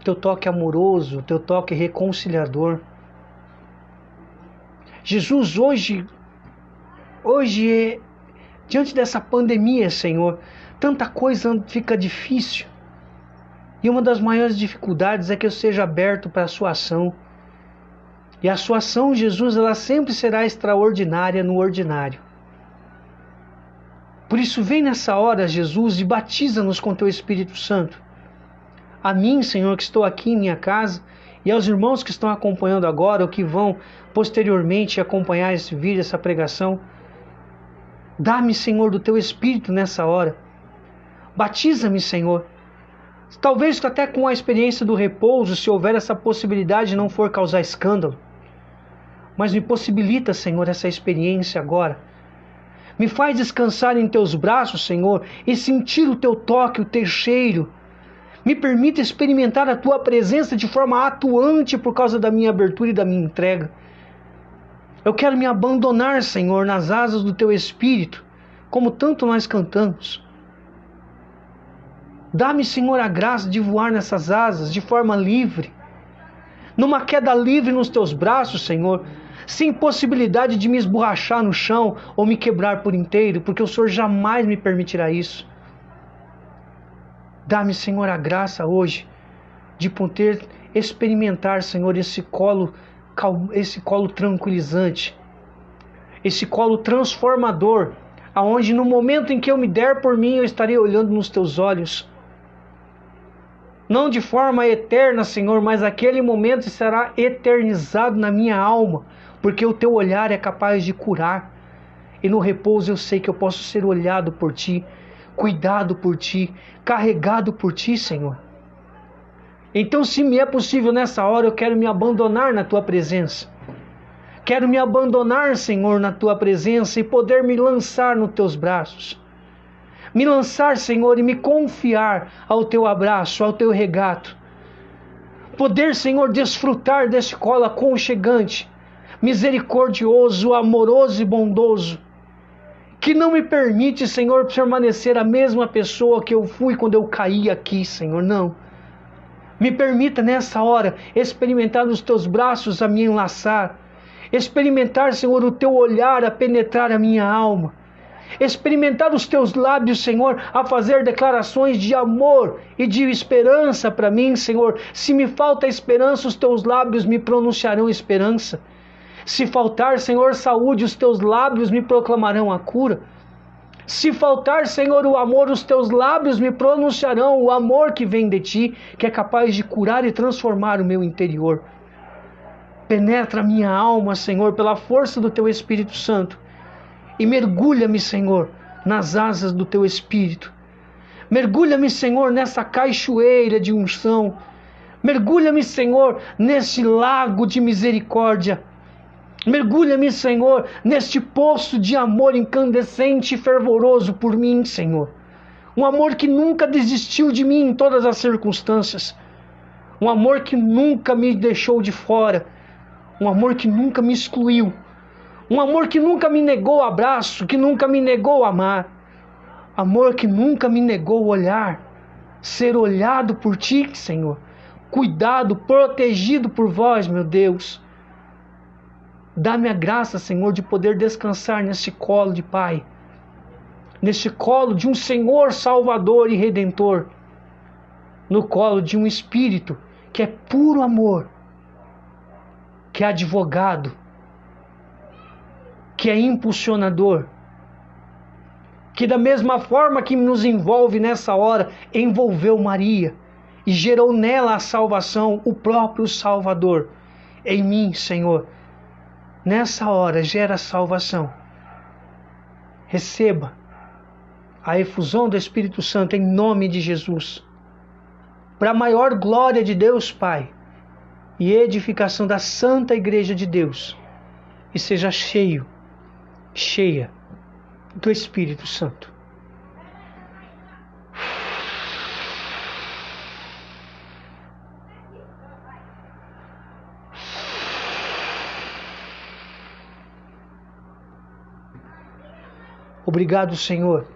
Teu toque amoroso, teu toque reconciliador. Jesus, hoje, diante dessa pandemia, Senhor, tanta coisa fica difícil. E uma das maiores dificuldades é que eu seja aberto para a sua ação. E a sua ação, Jesus, ela sempre será extraordinária no ordinário. Por isso, vem nessa hora, Jesus, e batiza-nos com teu Espírito Santo. A mim, Senhor, que estou aqui em minha casa, e aos irmãos que estão acompanhando agora, ou que vão posteriormente acompanhar esse vídeo, essa pregação, dá-me, Senhor, do teu Espírito nessa hora. Batiza-me, Senhor. Talvez até com a experiência do repouso, se houver essa possibilidade, não for causar escândalo. Mas me possibilita, Senhor, essa experiência agora. Me faz descansar em teus braços, Senhor, e sentir o teu toque, o teu cheiro. Me permita experimentar a tua presença de forma atuante por causa da minha abertura e da minha entrega. Eu quero me abandonar, Senhor, nas asas do teu Espírito, como tanto nós cantamos. Dá-me, Senhor, a graça de voar nessas asas de forma livre, numa queda livre nos teus braços, Senhor, sem possibilidade de me esborrachar no chão ou me quebrar por inteiro, porque o Senhor jamais me permitirá isso. Dá-me, Senhor, a graça hoje de poder experimentar, Senhor, esse colo tranquilizante, esse colo transformador, aonde no momento em que eu me der por mim, eu estarei olhando nos teus olhos. Não de forma eterna, Senhor, mas aquele momento será eternizado na minha alma, porque o teu olhar é capaz de curar. E no repouso eu sei que eu posso ser olhado por ti, cuidado por ti, carregado por ti, Senhor. Então, se me é possível nessa hora, eu quero me abandonar na tua presença. Quero me abandonar, Senhor, na tua presença e poder me lançar nos teus braços. Me lançar, Senhor, e me confiar ao teu abraço, ao teu regato. Poder, Senhor, desfrutar desse colo aconchegante, misericordioso, amoroso e bondoso, que não me permite, Senhor, permanecer a mesma pessoa que eu fui quando eu caí aqui, Senhor, não. Me permita nessa hora experimentar nos teus braços a me enlaçar, experimentar, Senhor, o teu olhar a penetrar a minha alma, experimentar os teus lábios, Senhor, a fazer declarações de amor e de esperança para mim, Senhor. Se me falta esperança, os teus lábios me pronunciarão esperança. Se faltar, Senhor, saúde, os teus lábios me proclamarão a cura. Se faltar, Senhor, o amor, os teus lábios me pronunciarão o amor que vem de ti, que é capaz de curar e transformar o meu interior. Penetra a minha alma, Senhor, pela força do teu Espírito Santo. E mergulha-me, Senhor, nas asas do teu Espírito. Mergulha-me, Senhor, nessa cachoeira de unção. Mergulha-me, Senhor, nesse lago de misericórdia. Mergulha-me, Senhor, neste poço de amor incandescente e fervoroso por mim, Senhor. Um amor que nunca desistiu de mim em todas as circunstâncias. Um amor que nunca me deixou de fora. Um amor que nunca me excluiu. Um amor que nunca me negou o abraço, que nunca me negou o amar. Amor que nunca me negou o olhar. Ser olhado por Ti, Senhor. Cuidado, protegido por Vós, meu Deus. Dá-me a graça, Senhor, de poder descansar neste colo de Pai. Neste colo de um Senhor Salvador e Redentor. No colo de um Espírito que é puro amor. Que é advogado. Que é impulsionador. Que da mesma forma que nos envolve nessa hora, envolveu Maria. E gerou nela a salvação, o próprio Salvador. Em mim, Senhor. Nessa hora gera salvação. Receba a efusão do Espírito Santo em nome de Jesus. Para a maior glória de Deus Pai e edificação da Santa Igreja de Deus. E seja cheio, cheia do Espírito Santo. Obrigado, Senhor,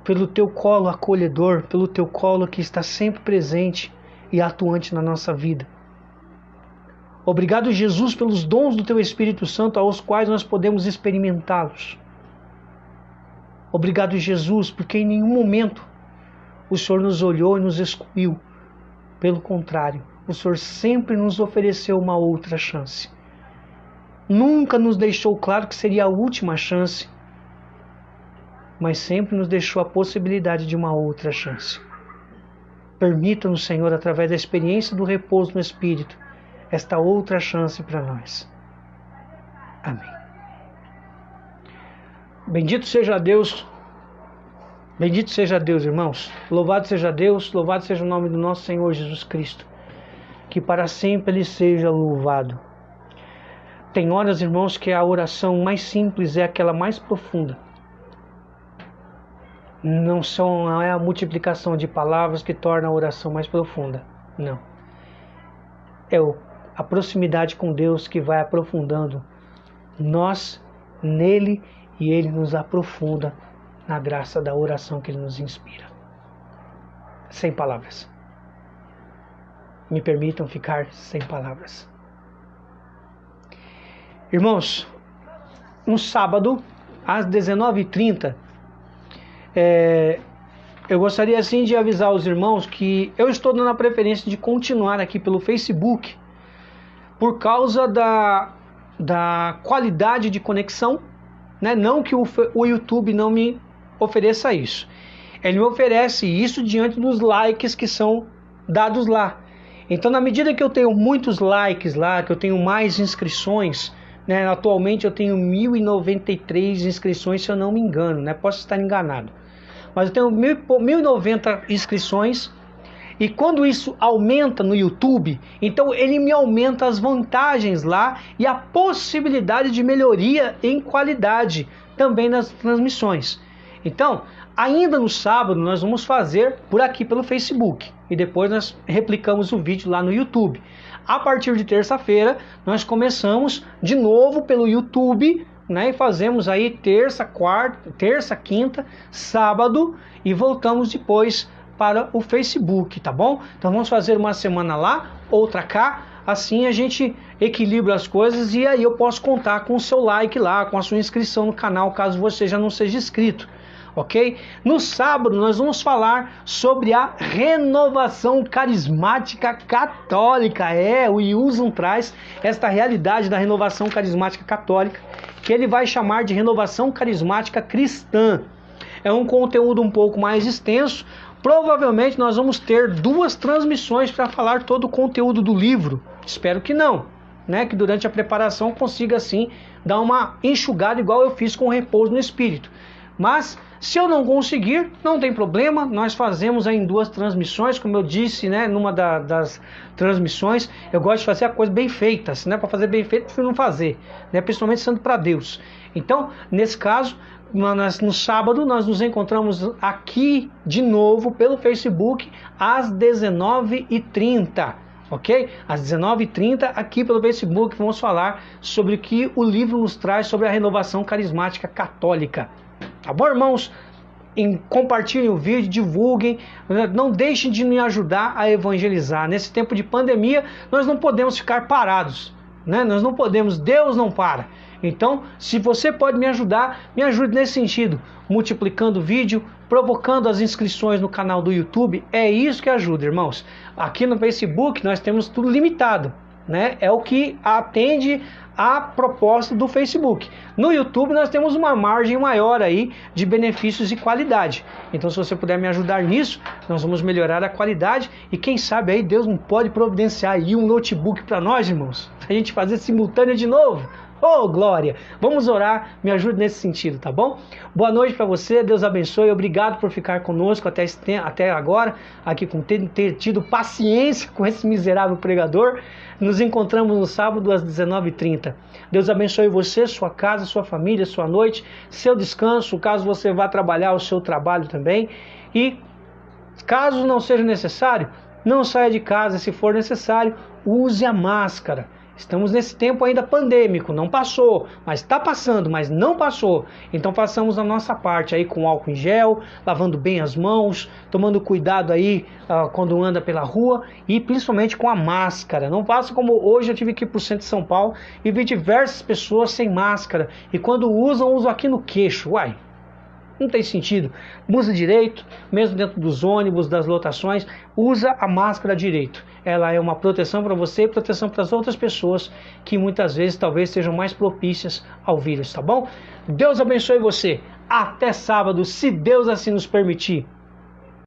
pelo Teu colo acolhedor, pelo Teu colo que está sempre presente e atuante na nossa vida. Obrigado, Jesus, pelos dons do Teu Espírito Santo aos quais nós podemos experimentá-los. Obrigado, Jesus, porque em nenhum momento o Senhor nos olhou e nos excluiu. Pelo contrário, o Senhor sempre nos ofereceu uma outra chance. Nunca nos deixou claro que seria a última chance, mas sempre nos deixou a possibilidade de uma outra chance. Permita-nos, Senhor, através da experiência do repouso no Espírito, esta outra chance para nós. Amém. Bendito seja Deus. Bendito seja Deus, irmãos. Louvado seja Deus, louvado seja o nome do nosso Senhor Jesus Cristo. Que para sempre Ele seja louvado. Tem horas, irmãos, que a oração mais simples é aquela mais profunda. Não é a multiplicação de palavras que torna a oração mais profunda. Não. É a proximidade com Deus que vai aprofundando nós nele e Ele nos aprofunda na graça da oração que Ele nos inspira. Sem palavras. Me permitam ficar sem palavras. Irmãos, no sábado, às 19h30, eu gostaria assim de avisar os irmãos que eu estou dando a preferência de continuar aqui pelo Facebook por causa da qualidade de conexão, né? Não que o YouTube não me ofereça isso. Ele me oferece isso diante dos likes que são dados lá. Então, na medida que eu tenho muitos likes lá, que eu tenho mais inscrições, né? Atualmente eu tenho 1093 inscrições, se eu não me engano, né? Posso estar enganado. Mas eu tenho 1090 inscrições. E quando isso aumenta no YouTube, então ele me aumenta as vantagens lá e a possibilidade de melhoria em qualidade também nas transmissões. Então, ainda no sábado nós vamos fazer por aqui pelo Facebook e depois nós replicamos o vídeo lá no YouTube. A partir de terça-feira nós começamos de novo pelo YouTube, né, e fazemos aí terça, quinta, sábado e voltamos depois para o Facebook, tá bom? Então vamos fazer uma semana lá, outra cá, assim a gente equilibra as coisas e aí eu posso contar com o seu like lá, com a sua inscrição no canal, caso você já não seja inscrito, ok? No sábado nós vamos falar sobre a renovação carismática católica. O Wilson traz esta realidade da renovação carismática católica, que ele vai chamar de renovação carismática cristã. É um conteúdo um pouco mais extenso. Provavelmente nós vamos ter 2 transmissões para falar todo o conteúdo do livro. Espero que não, né? Que durante a preparação consiga assim dar uma enxugada igual eu fiz com o repouso no Espírito. Mas se eu não conseguir, não tem problema, nós fazemos aí em 2 transmissões, como eu disse, né, numa das transmissões, eu gosto de fazer a coisa bem feita. Se não é para fazer bem feito, prefiro não fazer, né, principalmente sendo para Deus. Então, nesse caso, no sábado nós nos encontramos aqui de novo pelo Facebook às 19h30, ok? Às 19h30 aqui pelo Facebook vamos falar sobre o que o livro nos traz sobre a renovação carismática católica. Tá bom, irmãos? Compartilhem o vídeo, divulguem, não deixem de me ajudar a evangelizar. Nesse tempo de pandemia nós não podemos ficar parados, né? Nós não podemos, Deus não para. Então, se você pode me ajudar, me ajude nesse sentido, multiplicando o vídeo, provocando as inscrições no canal do YouTube. É isso que ajuda, irmãos. Aqui no Facebook nós temos tudo limitado, né? É o que atende a proposta do Facebook. No YouTube nós temos uma margem maior aí de benefícios e qualidade. Então, se você puder me ajudar nisso, nós vamos melhorar a qualidade e quem sabe aí Deus não pode providenciar aí um notebook para nós, irmãos, a gente fazer simultâneo de novo. Oh, glória! Vamos orar, me ajude nesse sentido, tá bom? Boa noite para você, Deus abençoe, obrigado por ficar conosco até agora, aqui com ter tido paciência com esse miserável pregador. Nos encontramos no sábado às 19h30. Deus abençoe você, sua casa, sua família, sua noite, seu descanso, caso você vá trabalhar, o seu trabalho também. E caso não seja necessário, não saia de casa, se for necessário, use a máscara. Estamos nesse tempo ainda pandêmico, não passou, mas está passando, mas não passou. Então façamos a nossa parte aí com álcool em gel, lavando bem as mãos, tomando cuidado aí quando anda pela rua e principalmente com a máscara. Não faça como hoje eu tive que ir para o centro de São Paulo e vi diversas pessoas sem máscara e quando usam aqui no queixo. Uai, não tem sentido. Usa direito, mesmo dentro dos ônibus, das lotações, usa a máscara direito. Ela é uma proteção para você e proteção para as outras pessoas que muitas vezes talvez sejam mais propícias ao vírus, tá bom? Deus abençoe você. Até sábado, se Deus assim nos permitir.